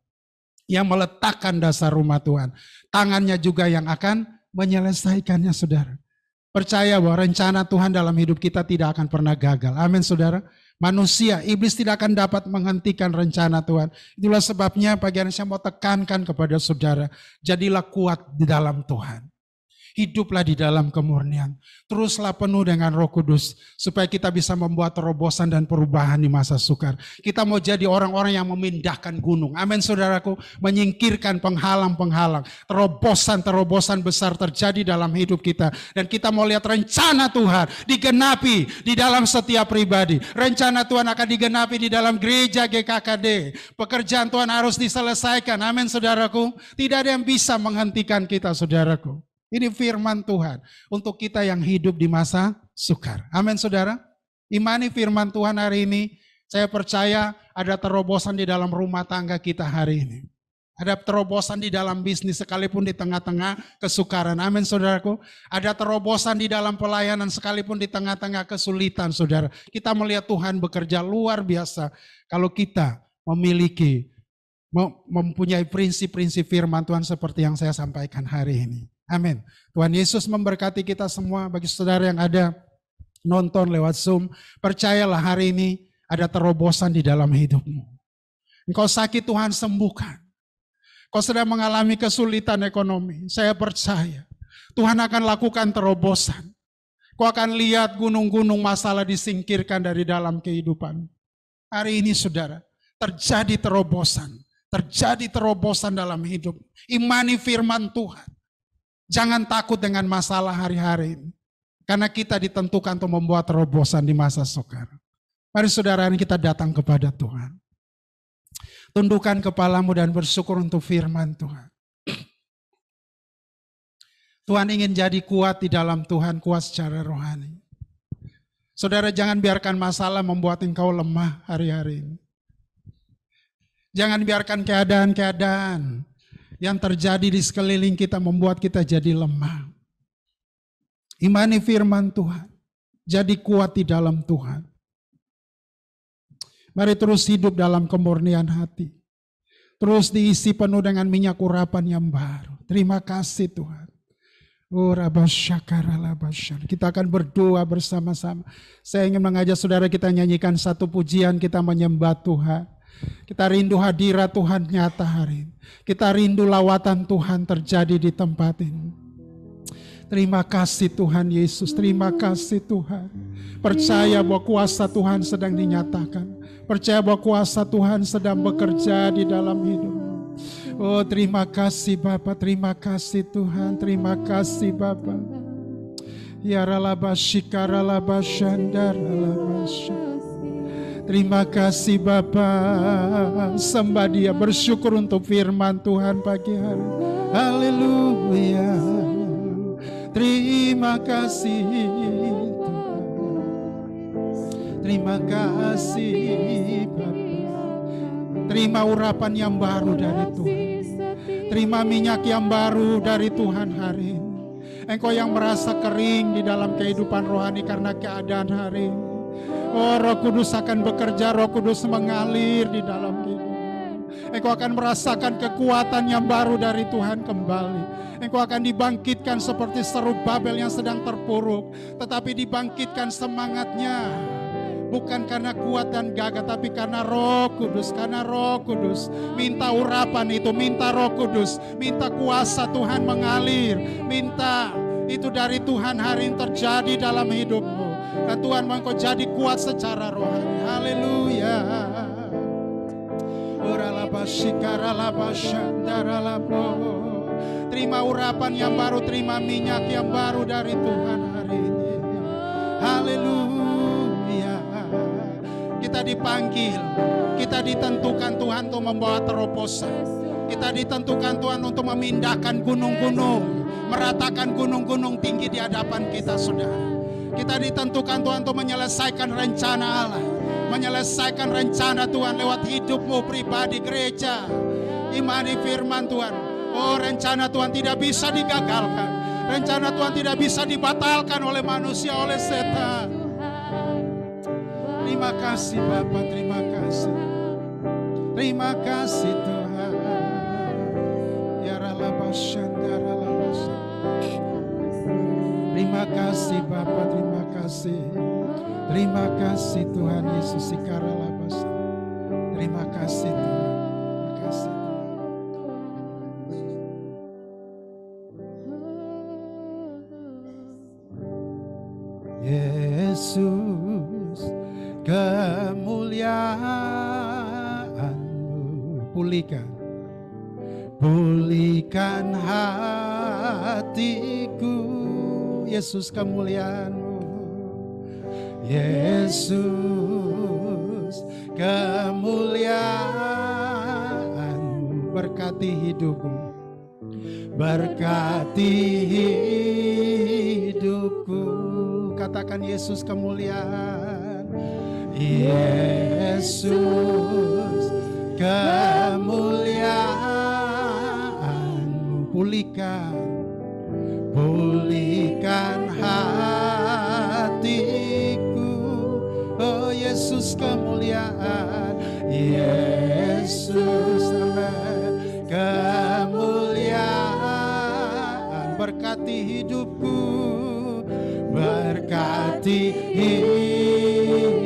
Speaker 4: yang meletakkan dasar rumah Tuhan. Tangannya juga yang akan menyelesaikannya saudara. Percaya bahwa rencana Tuhan dalam hidup kita tidak akan pernah gagal. Amin saudara. Manusia, iblis tidak akan dapat menghentikan rencana Tuhan. Itulah sebabnya pagi hari saya mau tekankan kepada saudara. Jadilah kuat di dalam Tuhan. Hiduplah di dalam kemurnian. Teruslah penuh dengan Roh Kudus. Supaya kita bisa membuat terobosan dan perubahan di masa sukar. Kita mau jadi orang-orang yang memindahkan gunung. Amin saudaraku. Menyingkirkan penghalang-penghalang. Terobosan-terobosan besar terjadi dalam hidup kita. Dan kita mau lihat rencana Tuhan digenapi di dalam setiap pribadi. Rencana Tuhan akan digenapi di dalam gereja GKKD. Pekerjaan Tuhan harus diselesaikan. Amin saudaraku. Tidak ada yang bisa menghentikan kita saudaraku. Ini firman Tuhan untuk kita yang hidup di masa sukar. Amin saudara. Imani firman Tuhan hari ini. Saya percaya ada terobosan di dalam rumah tangga kita hari ini. Ada terobosan di dalam bisnis sekalipun di tengah-tengah kesukaran. Amin saudaraku. Ada terobosan di dalam pelayanan sekalipun di tengah-tengah kesulitan saudara. Kita melihat Tuhan bekerja luar biasa. Kalau kita mempunyai prinsip-prinsip firman Tuhan seperti yang saya sampaikan hari ini. Amin. Tuhan Yesus memberkati kita semua. Bagi saudara yang ada nonton lewat Zoom, percayalah hari ini ada terobosan di dalam hidupmu. Engkau sakit, Tuhan sembuhkan. Kau sedang mengalami kesulitan ekonomi, saya percaya Tuhan akan lakukan terobosan. Kau akan lihat gunung-gunung masalah disingkirkan dari dalam kehidupan. Hari ini saudara, terjadi terobosan dalam hidup. Imani firman Tuhan. Jangan takut dengan masalah hari-hari ini. Karena kita ditentukan untuk membuat terobosan di masa sekarang. Mari saudara, ini kita datang kepada Tuhan. Tundukkan kepalamu dan bersyukur untuk firman Tuhan. Tuhan ingin jadi kuat di dalam Tuhan, kuat secara rohani. Saudara, jangan biarkan masalah membuat engkau lemah hari-hari ini. Jangan biarkan keadaan-keadaan yang terjadi di sekeliling kita membuat kita jadi lemah. Imani firman Tuhan, jadi kuat di dalam Tuhan. Mari terus hidup dalam kemurnian hati. Terus diisi penuh dengan minyak urapan yang baru. Terima kasih Tuhan. Kita akan berdoa bersama-sama. Saya ingin mengajak saudara kita nyanyikan satu pujian, kita menyembah Tuhan. Kita rindu hadirat Tuhan nyata hari ini. Kita rindu lawatan Tuhan terjadi di tempat ini. Terima kasih Tuhan Yesus, terima kasih Tuhan. Percaya bahwa kuasa Tuhan sedang dinyatakan. Percaya bahwa kuasa Tuhan sedang bekerja di dalam hidupmu. Oh terima kasih Bapa, terima kasih Tuhan, terima kasih Bapa. Ya terima kasih Bapa. Sembah Dia, bersyukur untuk firman Tuhan pagi hari. Haleluya. Terima kasih Tuhan. Terima kasih Bapa. Terima urapan yang baru dari Tuhan. Terima minyak yang baru dari Tuhan hari ini. Engkau yang merasa kering di dalam kehidupan rohani karena keadaan hari ini. Oh Roh Kudus akan bekerja, Roh Kudus mengalir di dalam kehidupan. Engkau akan merasakan kekuatan yang baru dari Tuhan kembali. Engkau akan dibangkitkan seperti Zerubabel yang sedang terpuruk. Tetapi dibangkitkan semangatnya. Bukan karena kuat dan gagah, tapi karena Roh Kudus. Karena Roh Kudus. Minta urapan itu, minta Roh Kudus. Minta kuasa Tuhan mengalir. Minta itu dari Tuhan hari ini terjadi dalam hidupmu. Dan Tuhan mau engkau jadi kuat secara rohani. Haleluya. Terima urapan yang baru, terima minyak yang baru dari Tuhan hari ini. Haleluya. Kita dipanggil, kita ditentukan Tuhan untuk membawa terobosan. Kita ditentukan Tuhan untuk memindahkan gunung-gunung, meratakan gunung-gunung tinggi di hadapan kita, saudara. Kita ditentukan Tuhan untuk menyelesaikan rencana Allah, menyelesaikan rencana Tuhan lewat hidupmu pribadi, gereja. Imani firman Tuhan. Oh, rencana Tuhan tidak bisa digagalkan. Rencana Tuhan tidak bisa dibatalkan oleh manusia, oleh setan. Terima kasih Bapa, terima kasih. Terima kasih Tuhan. Ya Ralabashandaralabashan. Terima kasih Bapa, terima kasih. Terima kasih Tuhan Yesus Ikaralabashan. Terima kasih Tuhan. Terima kasih. Yesus, kemuliaan-Mu pulihkan hatiku. Yesus, kemuliaan-Mu. Yesus, kemuliaan-Mu, berkati hidupku, berkati hidupku. Katakan Yesus, kemuliaan. Yesus, kemuliaan. pulihkan hatiku. Oh Yesus kemuliaan, Yesus amin. Kemuliaan berkati hidupku, berkati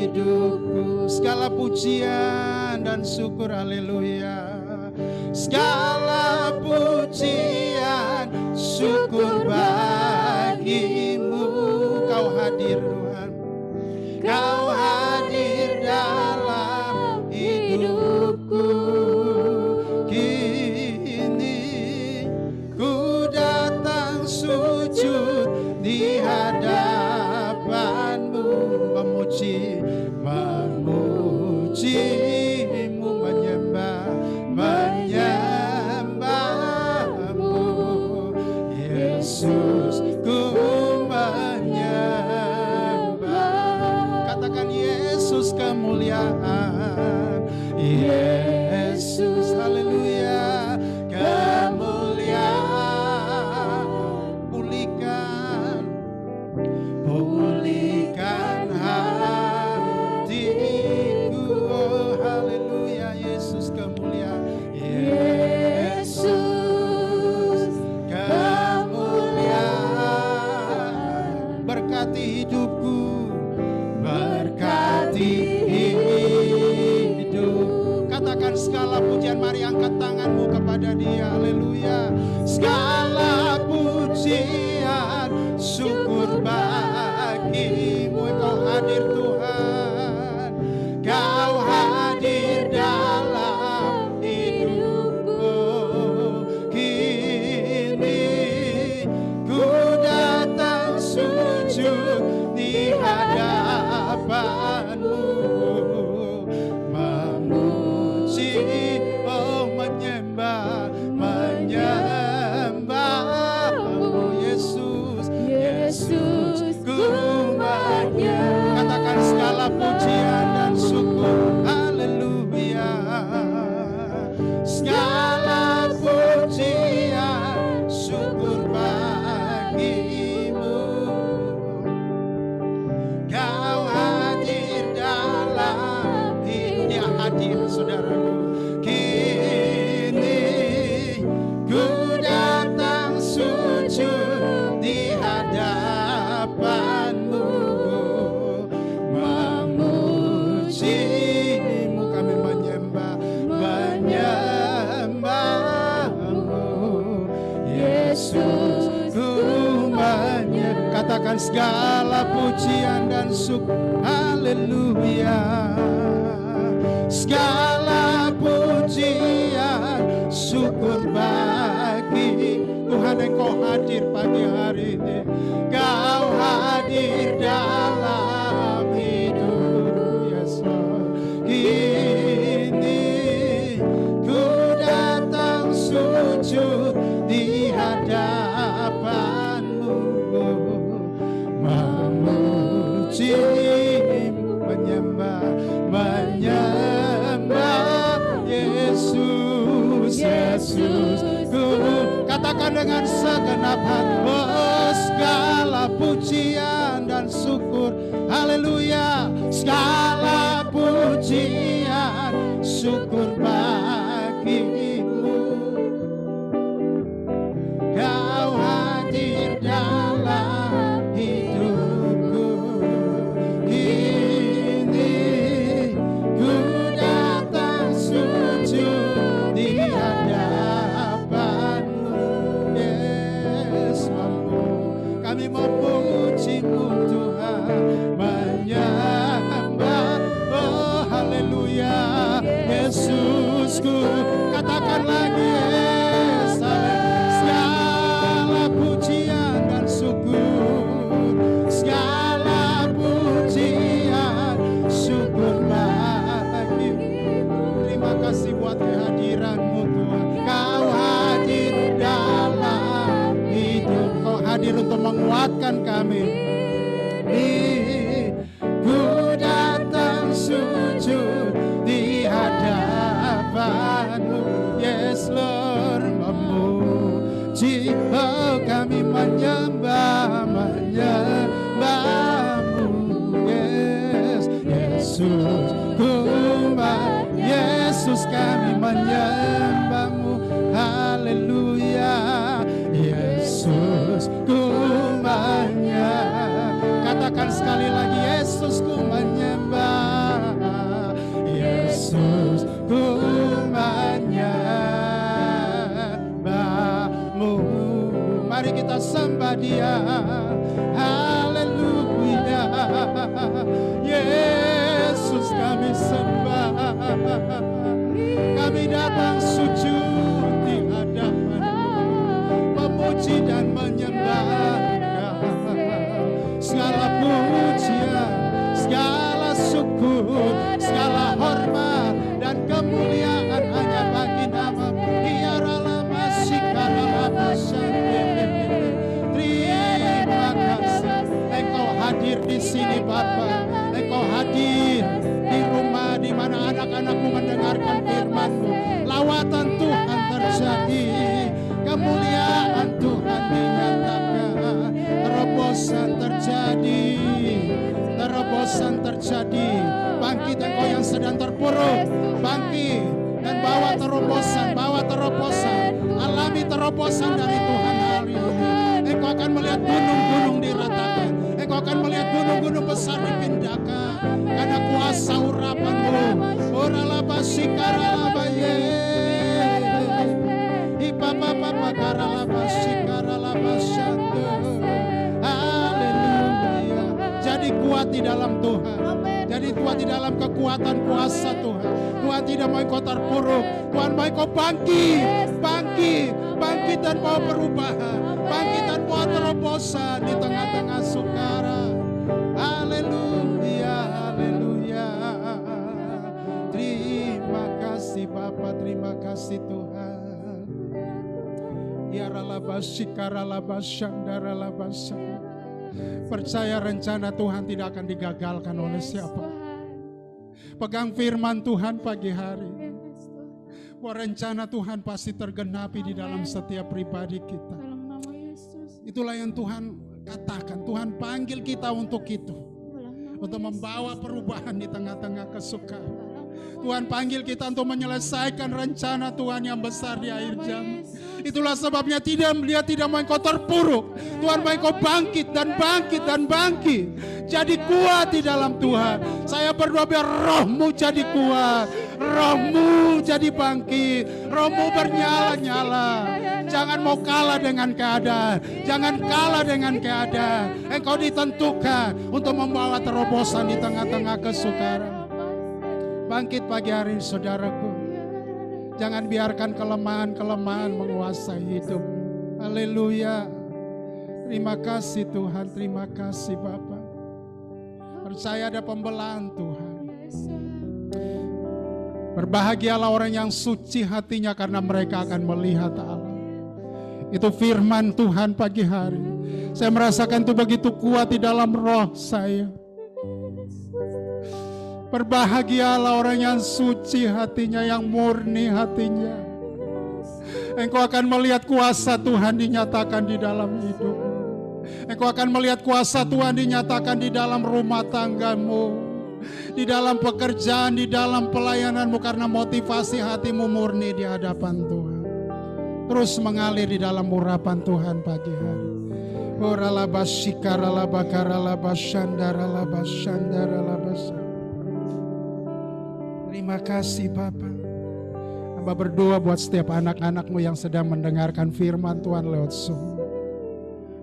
Speaker 4: hidupku. Segala pujian dan syukur, haleluya. Segala pujian syukur bagimu. Kau hadir Tuhan, Kau hadir dalam hidupku. Kini ku datang sujud di hadapanmu, memujimu, menyembahmu. Yesus, ku menyembah. Katakan Yesus kemuliaan, Yesus haleluya. Kemuliaan, pulihkan hatiku. Oh haleluya, Yesus kemuliaan, Yesus kemuliaan. Berkati hidupku, berkati hidup. Katakan segala pujian, mari angkat tanganmu kepada Dia, haleluya. Segala pujian syukur bagimu. Kau hadir Tuhan, Kau hadir dalam hidupku. Kini ku datang sujud di hadapanmu, memuji, oh menyembahmu. Yesus, Yesus ku menyembah. Katakan segala pujian dan syukur, haleluya. Segala pujian syukur bagimu. Kau hadir dalam hidup. Dia hadir saudaraku. Kini ku datang sujud di hadapanmu, memujimu. Kami menyembahmu. Yesus ku menyembah. Katakan segala pujian dan syukur, haleluya. Segala pujian syukur bagi Tuhan. Engkau hadir pagi hari ini, Kau hadir dalam hidup Yesus. Kini ku datang sujud di hadapanmu, memujimu, menyembah Yesus, Yesus. Katakan dengan segenap hati, oh, segala pujian dan syukur, haleluya. Segala pujian syukur bagimu. Kau hadir dalam hidupku. Kini ku datang sujud di hadapanmu. Yes, kami memujimu Tuhan, menyembah, oh haleluya. Yesusku, katakan lagi, yes, segala pujian dan syukur, segala pujian syukur bagimu. Terima kasih buat kehadiranmu Tuhan. Kau hadir dalam hidup, Kau hadir untuk menguatkan kami. Ku datang sujud di hadapanmu, yes Lord, memuji menyembahmu. Yes, Yesus, Yesus kami menyembahmu. Haleluya. Yesus ku menyembah. Katakan sekali lagi, Yesus ku menyembah. Yesus ku menyembahmu. Mari kita sembah Dia. Haleluya. Yesus kami sembah. Kami datang sujud di hadapan-Mu, memuji dan menyembah. Segala pujian, segala syukur, segala hormat dan kemuliaan hanya bagi nama-Mu. Terima kasih, Engkau hadir di sini Bapa. Engkau hadir di rumah di mana anak-anak-Mu mendengarkan firman-Mu. Lawatan Tuhan terjadi, kemuliaan Tuhan dinyatakan, terobosan terjadi, terobosan terjadi. Bangkit engkau yang sedang terpuruk, bangkit dan bawa terobosan, alami terobosan dari Tuhan hari ini. Engkau akan melihat gunung-gunung diratakan, engkau akan melihat gunung-gunung besar dipindahkan karena kuasa urapan-Mu. Oralaba sikaralaba ye, ipapapa karalaba sikaralaba shando. Haleluya. Jadi kuat di dalam Tuhan. Jadi Tuhan di dalam kekuatan kuasa Tuhan. Tuhan tidak mau engkau terpuruk. Tuhan mau engkau bangkit, bangkit dan bawa perubahan, bangkit dan bawa terobosan di tengah-tengah sukara. Haleluya, haleluya. Terima kasih Bapa, terima kasih Tuhan. Ya ralabashikaralabashandaralabashan. Percaya rencana Tuhan tidak akan digagalkan oleh siapa. Pegang firman Tuhan pagi hari. Bahwa rencana Tuhan pasti tergenapi di dalam setiap pribadi kita. Itulah yang Tuhan katakan. Tuhan panggil kita untuk itu. Untuk membawa perubahan di tengah-tengah kesukaran. Tuhan panggil kita untuk menyelesaikan rencana Tuhan yang besar di akhir zaman. Itulah sebabnya Dia tidak mau engkau terpuruk. Tuhan mau engkau bangkit dan bangkit dan bangkit. Jadi kuat di dalam Tuhan. Saya berdoa biar rohmu jadi kuat, rohmu jadi bangkit, rohmu bernyala-nyala. Jangan mau kalah dengan keadaan, jangan kalah dengan keadaan. Engkau ditentukan untuk membawa terobosan di tengah-tengah kesukaran. Bangkit pagi hari saudaraku. Jangan biarkan kelemahan-kelemahan menguasai hidup. Haleluya. Terima kasih Tuhan, terima kasih Bapa. Percaya ada pembelaan Tuhan. Berbahagialah orang yang suci hatinya karena mereka akan melihat Allah. Itu firman Tuhan pagi hari. Saya merasakan itu begitu kuat di dalam roh saya. Berbahagialah orang yang suci hatinya, yang murni hatinya. Engkau akan melihat kuasa Tuhan dinyatakan di dalam hidupmu. Engkau akan melihat kuasa Tuhan dinyatakan di dalam rumah tanggamu, di dalam pekerjaan, di dalam pelayananmu, karena motivasi hatimu murni di hadapan Tuhan. Terus mengalir di dalam urapan Tuhan pagi hari. Terima kasih Bapa. Hamba berdoa buat setiap anak-anakmu yang sedang mendengarkan firman Tuhan lewat Zoom.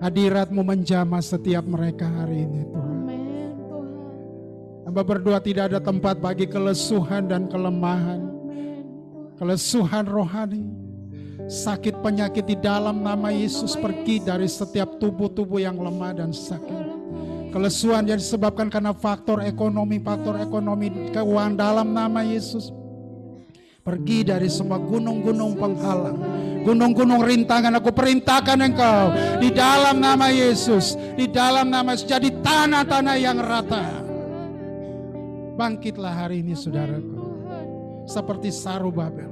Speaker 4: Hadirat-Mu menjamah setiap mereka hari ini Tuhan. Hamba berdoa tidak ada tempat bagi kelesuhan dan kelemahan. Kelesuhan rohani, sakit penyakit di dalam nama Yesus pergi dari setiap tubuh-tubuh yang lemah dan sakit. Kelesuhan yang disebabkan karena faktor ekonomi keuangan dalam nama Yesus. Pergi dari semua gunung-gunung penghalang, gunung-gunung rintangan. Aku perintahkan engkau di dalam nama Yesus, di dalam nama Yesus, jadi tanah-tanah yang rata. Bangkitlah hari ini saudaraku, seperti Sarubabel,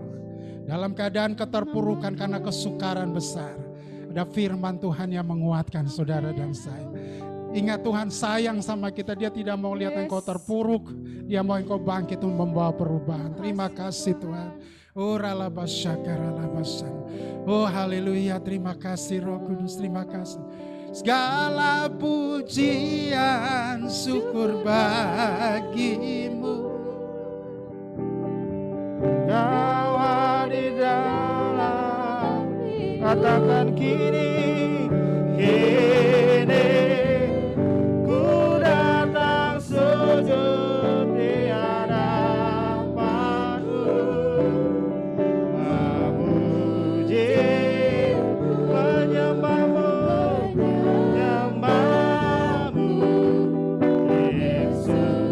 Speaker 4: dalam keadaan keterpurukan karena kesukaran besar. Ada firman Tuhan yang menguatkan saudara dan saya. Ingat Tuhan sayang sama kita. Dia tidak mau lihat engkau terpuruk. Dia mau engkau bangkit untuk membawa perubahan. Terima kasih Tuhan. Oh ralabasyakarabasan. Oh haleluya. Terima kasih Roh Kudus. Terima kasih. Segala pujian syukur bagimu.
Speaker 2: Kau di dalam, katakan kini, ku datang sujud di hadapanmu, memuji, menyembahmu, Yesus,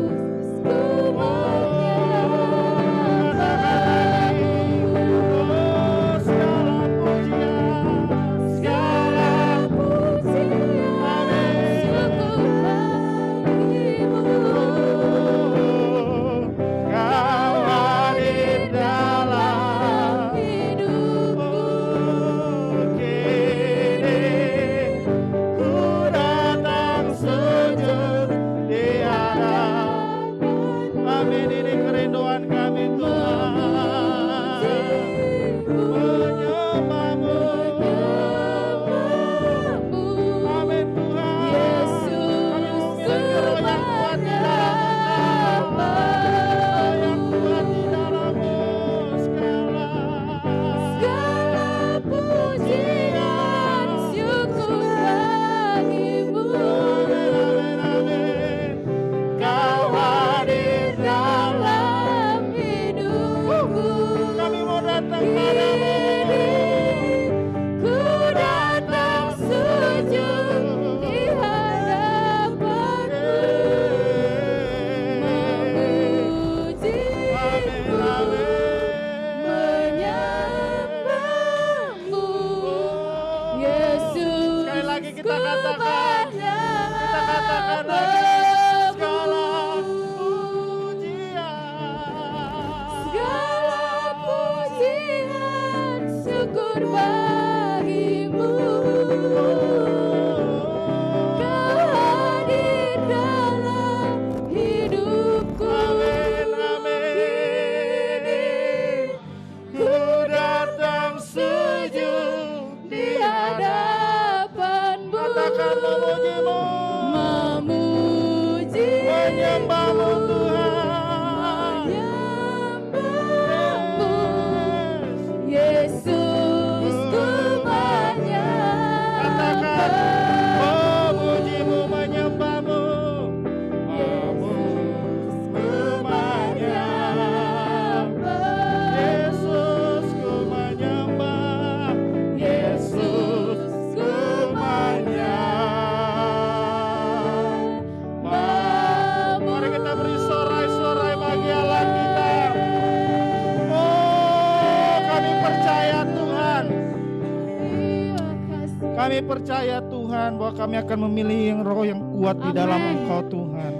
Speaker 2: Kami percaya Tuhan bahwa kami akan memilih yang roh yang kuat di dalam Engkau Tuhan.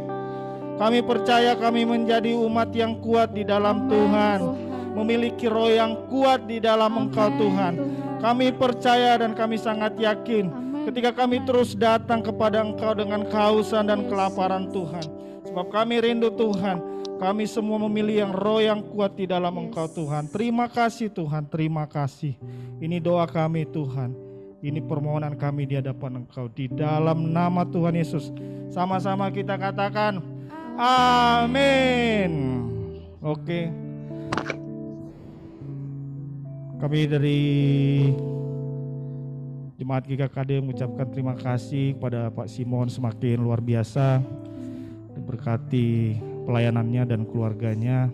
Speaker 2: Kami percaya kami menjadi umat yang kuat di dalam Tuhan, memiliki roh yang kuat di dalam Engkau Tuhan. Kami percaya dan kami sangat yakin ketika kami terus datang kepada Engkau dengan kehausan dan kelaparan Tuhan. Sebab kami rindu Tuhan, kami semua memilih yang roh yang kuat di dalam Engkau Tuhan. Terima kasih Tuhan, terima kasih. Ini doa kami Tuhan. Ini permohonan kami di hadapan Engkau di dalam nama Tuhan Yesus. Sama-sama kita katakan amin. Oke. Kami dari Jemaat GKKD mengucapkan terima kasih kepada Pak Simon, semakin luar biasa, diberkati pelayanannya dan keluarganya.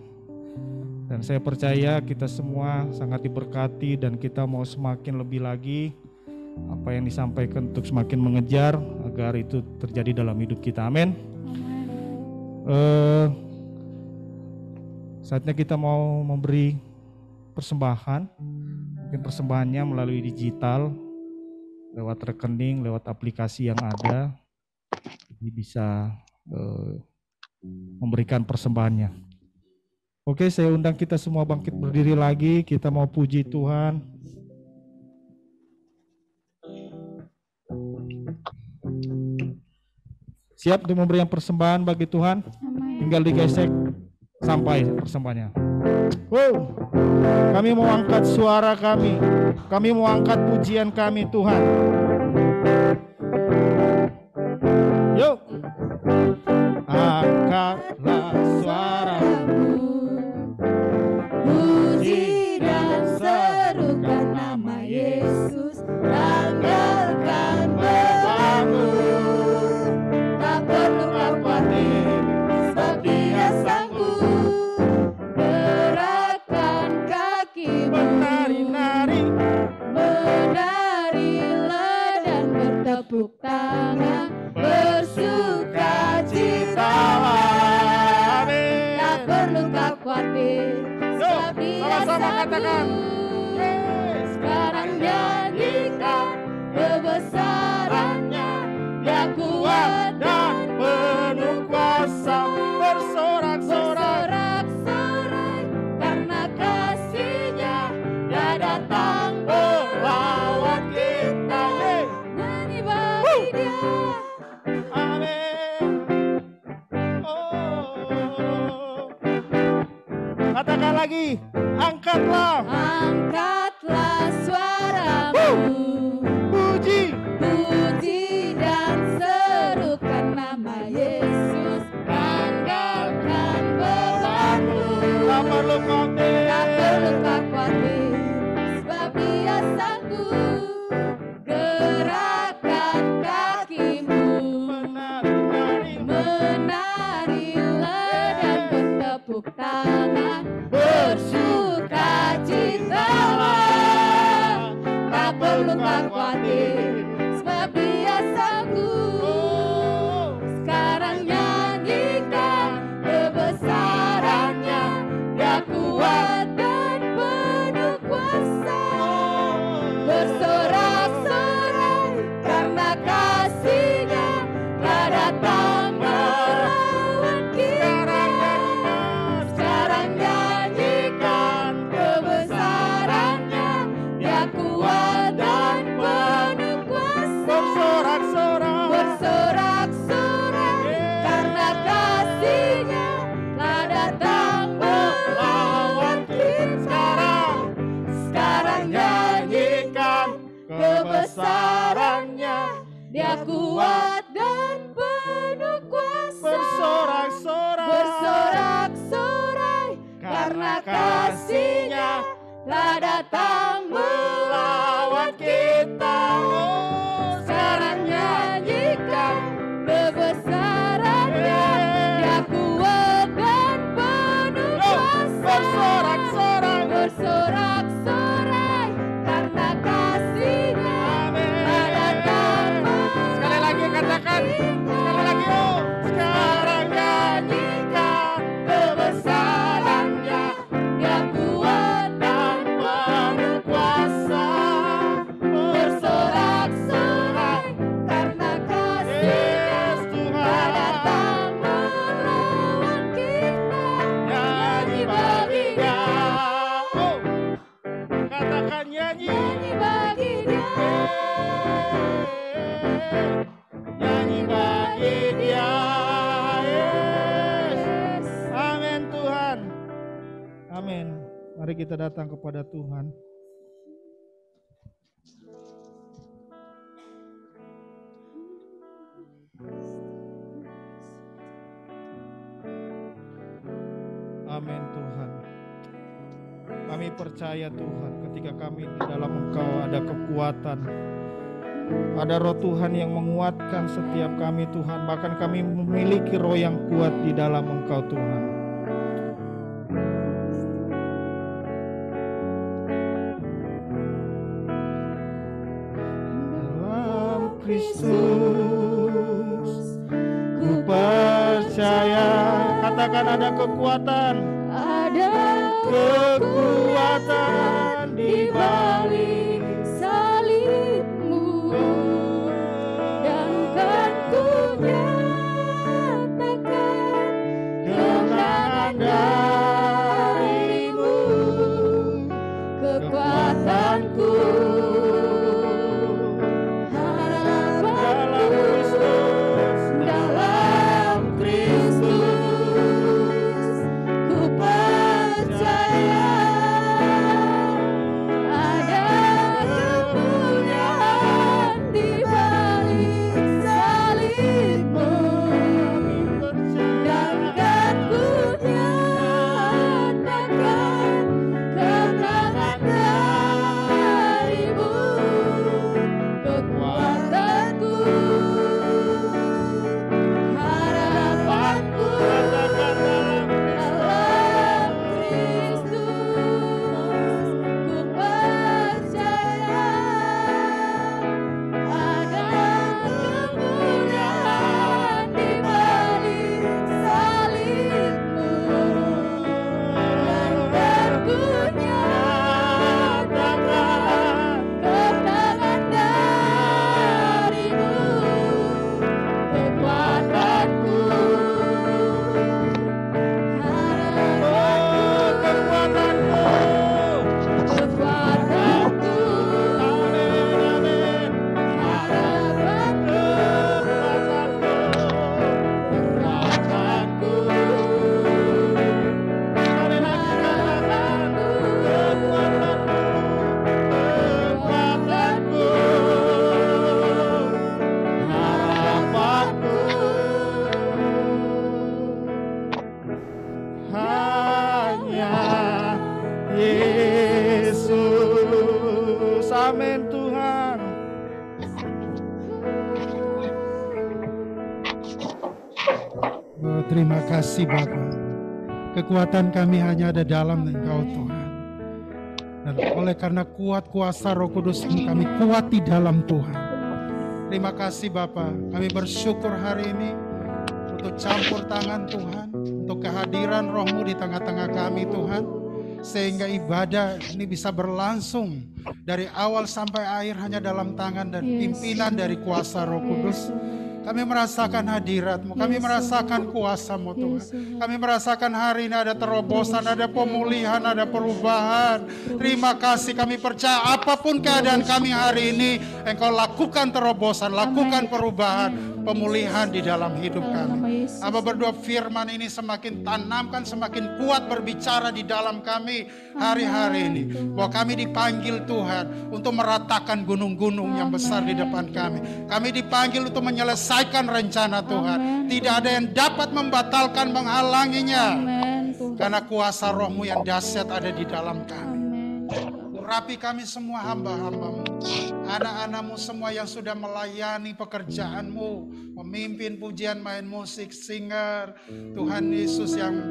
Speaker 2: Dan saya percaya kita semua sangat diberkati dan kita mau semakin lebih lagi apa yang disampaikan untuk semakin mengejar agar itu terjadi dalam hidup kita. Amin. Saatnya kita mau memberi persembahan. Mungkin persembahannya melalui digital, lewat rekening, lewat aplikasi yang ada. Jadi bisa memberikan persembahannya. Oke, saya undang kita semua bangkit berdiri lagi. Kita mau puji Tuhan. Siap untuk memberikan persembahan bagi Tuhan? Tinggal digesek sampai persembahannya. Wow. Kami mau angkat suara kami. Kami mau angkat pujian kami Tuhan. Yuk. Angkatlah suaramu,
Speaker 3: Puji dan serukan nama Yesus, tanggalkan bebanmu. Tak perlu kau khawatir, sebab Dia sanggup. Gerakkan kakimu,
Speaker 2: menari-nari,
Speaker 3: menarilah dan bertepuk tangan, bersukacitalah.
Speaker 2: amin.
Speaker 3: Tak perlu kau khawatir, sebab Dia
Speaker 2: sama-sama katakan.
Speaker 3: sanggup.
Speaker 2: Yes.
Speaker 3: Sekarang nyanyikan kebesarannya, Dia kuat
Speaker 2: Dan penuh kuasa, bersorak-sorak.
Speaker 3: bersorak-sorai, karena kasih-Nya Dia datang
Speaker 2: Melawan kita. Hey.
Speaker 3: nyanyi bagi Dia.
Speaker 2: Amin. Oh. Katakan lagi, angkatlah
Speaker 3: Angkatlah suaramu,
Speaker 2: puji.
Speaker 3: puji dan serukan nama Yesus, tanggalkan bebanmu.
Speaker 2: Tak perlu khawatir.
Speaker 3: Tak perlu kau khawatir, sebab Dia sanggup. Gerakkan kakimu,
Speaker 2: Menari-nari,
Speaker 3: menarilah dan bertepuk tangan, bersukacitalah. Tak perlu kau khawatir, sebab Dia sanggup.
Speaker 2: Oh.
Speaker 3: Sekarang nyanyikan kebesarannya, Dia kuat dan penuh kuasa. Bersorak-sorai karena kasih-Nya telah datang melawan kita. Sekarang nyanyikan kebesarannya, Dia kuat dan penuh kuasa.
Speaker 2: Bersorak-sorak.
Speaker 3: Bersorak-sorai karena kasih-Nya telah datang melawan kita. Sekarang nyanyikan kebesarannya, Dia kuat dan penuh kuasa.
Speaker 2: Bersorak-sorak.
Speaker 3: Bersorak-sorai karena kasih-Nya telah datang melawan kita. Sekarang nyanyikan kebesarannya, Dia kuat dan penuh kuasa.
Speaker 2: Bersorak-sorak.
Speaker 3: Bersorak-sorai karena kasih-Nya telah datang melawan
Speaker 2: Sekali lagi katakan. Sekali lagi yuk. Sekarang nyanyikan
Speaker 3: kebesarannya, Dia kuat dan
Speaker 2: penuh kuasa.
Speaker 3: bersorak-sorai karena kasih-Nya
Speaker 2: Yes,
Speaker 3: telah
Speaker 2: Tuhan.
Speaker 3: datang melawan kita.
Speaker 2: Nyanyi bagi Dia. Oh. Katakan nyanyi.
Speaker 3: Nyanyi bagi Dia.
Speaker 2: Nyanyi bagi Dia. Yes. Amin Tuhan. Amin. Mari kita datang kepada Tuhan. Amin Tuhan. Kami percaya Tuhan, ketika kami di dalam Engkau ada kekuatan, ada roh Tuhan yang menguatkan setiap kami Tuhan. Bahkan kami memiliki roh yang kuat di dalam Engkau Tuhan. Dalam Kristus ku percaya. Katakan ada kekuatan.
Speaker 3: Ada
Speaker 2: Kekuatan di
Speaker 3: balik salibmu, dan kan ku nyatakan kemenangan darimu. Kekuatanku, harapanku dalam
Speaker 2: Ya Yesus, amin Tuhan.
Speaker 4: Oh, terima kasih Bapa. Kekuatan kami hanya ada dalam Engkau Tuhan. Dan oleh karena kuat kuasa Roh Kudus kami kuat di dalam Tuhan. Terima kasih Bapa. Kami bersyukur hari ini untuk campur tangan Tuhan, untuk kehadiran Roh-Mu di tengah-tengah kami Tuhan, sehingga ibadah ini bisa berlangsung dari awal sampai akhir hanya dalam tangan dan pimpinan dari kuasa Roh Kudus. Kami merasakan hadirat-Mu, kami merasakan kuasa-Mu Tuhan. Kami merasakan hari ini ada terobosan, ada pemulihan, ada perubahan. Terima kasih, kami percaya apapun keadaan kami hari ini, Engkau lakukan terobosan, lakukan perubahan, pemulihan di dalam hidup kami. Amba berdoa firman ini semakin tanamkan, semakin kuat berbicara di dalam kami hari-hari ini. Bahwa kami dipanggil Tuhan untuk meratakan gunung-gunung yang besar di depan kami. Kami dipanggil untuk menyelesaikan rencana Tuhan. Tidak ada yang dapat membatalkan, menghalanginya. Karena kuasa Roh-Mu yang dahsyat ada di dalam kami. Urapi kami semua hamba-hamba-Mu, anak-anak-Mu semua yang sudah melayani pekerjaan-Mu, memimpin pujian, main musik, singer, Tuhan Yesus yang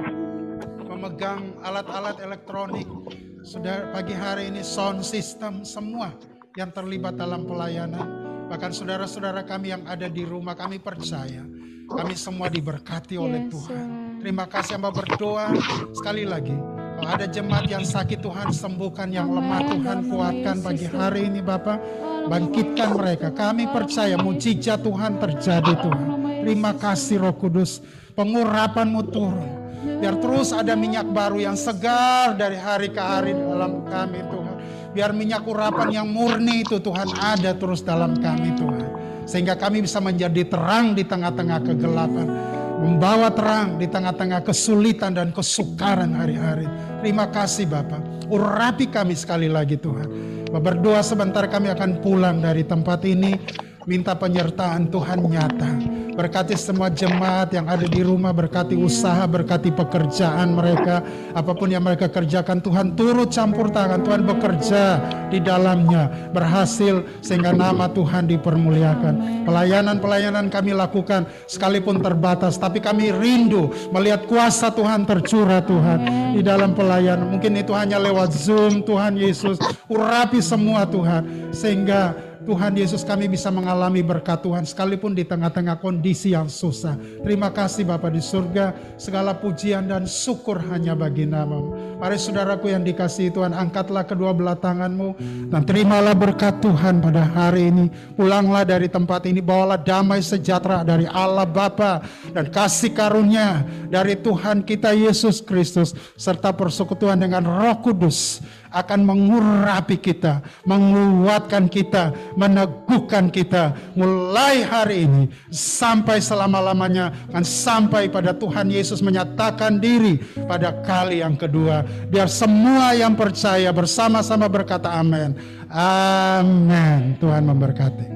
Speaker 4: memegang alat-alat elektronik, sudah pagi hari ini sound system, semua yang terlibat dalam pelayanan, bahkan saudara-saudara kami yang ada di rumah, kami percaya kami semua diberkati oleh Tuhan. Terima kasih, hamba berdoa sekali lagi. Kalau ada jemaat yang sakit, Tuhan sembuhkan, yang lemah Tuhan kuatkan pagi hari ini Bapa. Bangkitkan mereka. Kami percaya mujizat Tuhan terjadi Tuhan. Terima kasih Roh Kudus. Pengurapan-Mu turun. Biar terus ada minyak baru yang segar dari hari ke hari dalam kami Tuhan. Biar minyak urapan yang murni itu Tuhan ada terus dalam kami Tuhan. Sehingga kami bisa menjadi terang di tengah-tengah kegelapan. Membawa terang di tengah-tengah kesulitan dan kesukaran hari-hari. Terima kasih Bapak. Urapi kami sekali lagi Tuhan. Berdoa sebentar kami akan pulang dari tempat ini. Minta penyertaan Tuhan nyata. Berkati semua jemaat yang ada di rumah, berkati usaha, berkati pekerjaan mereka. Apapun yang mereka kerjakan, Tuhan turut campur tangan. Tuhan bekerja di dalamnya, berhasil sehingga nama Tuhan dipermuliakan. Pelayanan-pelayanan kami lakukan sekalipun terbatas, tapi kami rindu melihat kuasa Tuhan tercurah Tuhan di dalam pelayanan. Mungkin itu hanya lewat Zoom, Tuhan Yesus. Urapi semua Tuhan, sehingga Tuhan Yesus kami bisa mengalami berkat Tuhan sekalipun di tengah-tengah kondisi yang susah. Terima kasih Bapa di surga, segala pujian dan syukur hanya bagi nama-Mu. Mari saudaraku yang dikasihi Tuhan, angkatlah kedua belah tangan-Mu dan terimalah berkat Tuhan pada hari ini. Pulanglah dari tempat ini, bawalah damai sejahtera dari Allah Bapa dan kasih karunia dari Tuhan kita Yesus Kristus serta persekutuan dengan Roh Kudus akan mengurapi kita, menguatkan kita, meneguhkan kita mulai hari ini sampai selama-lamanya, dan sampai pada Tuhan Yesus menyatakan diri pada kali yang kedua. Biar semua yang percaya bersama-sama berkata amin. Amin. Tuhan memberkati.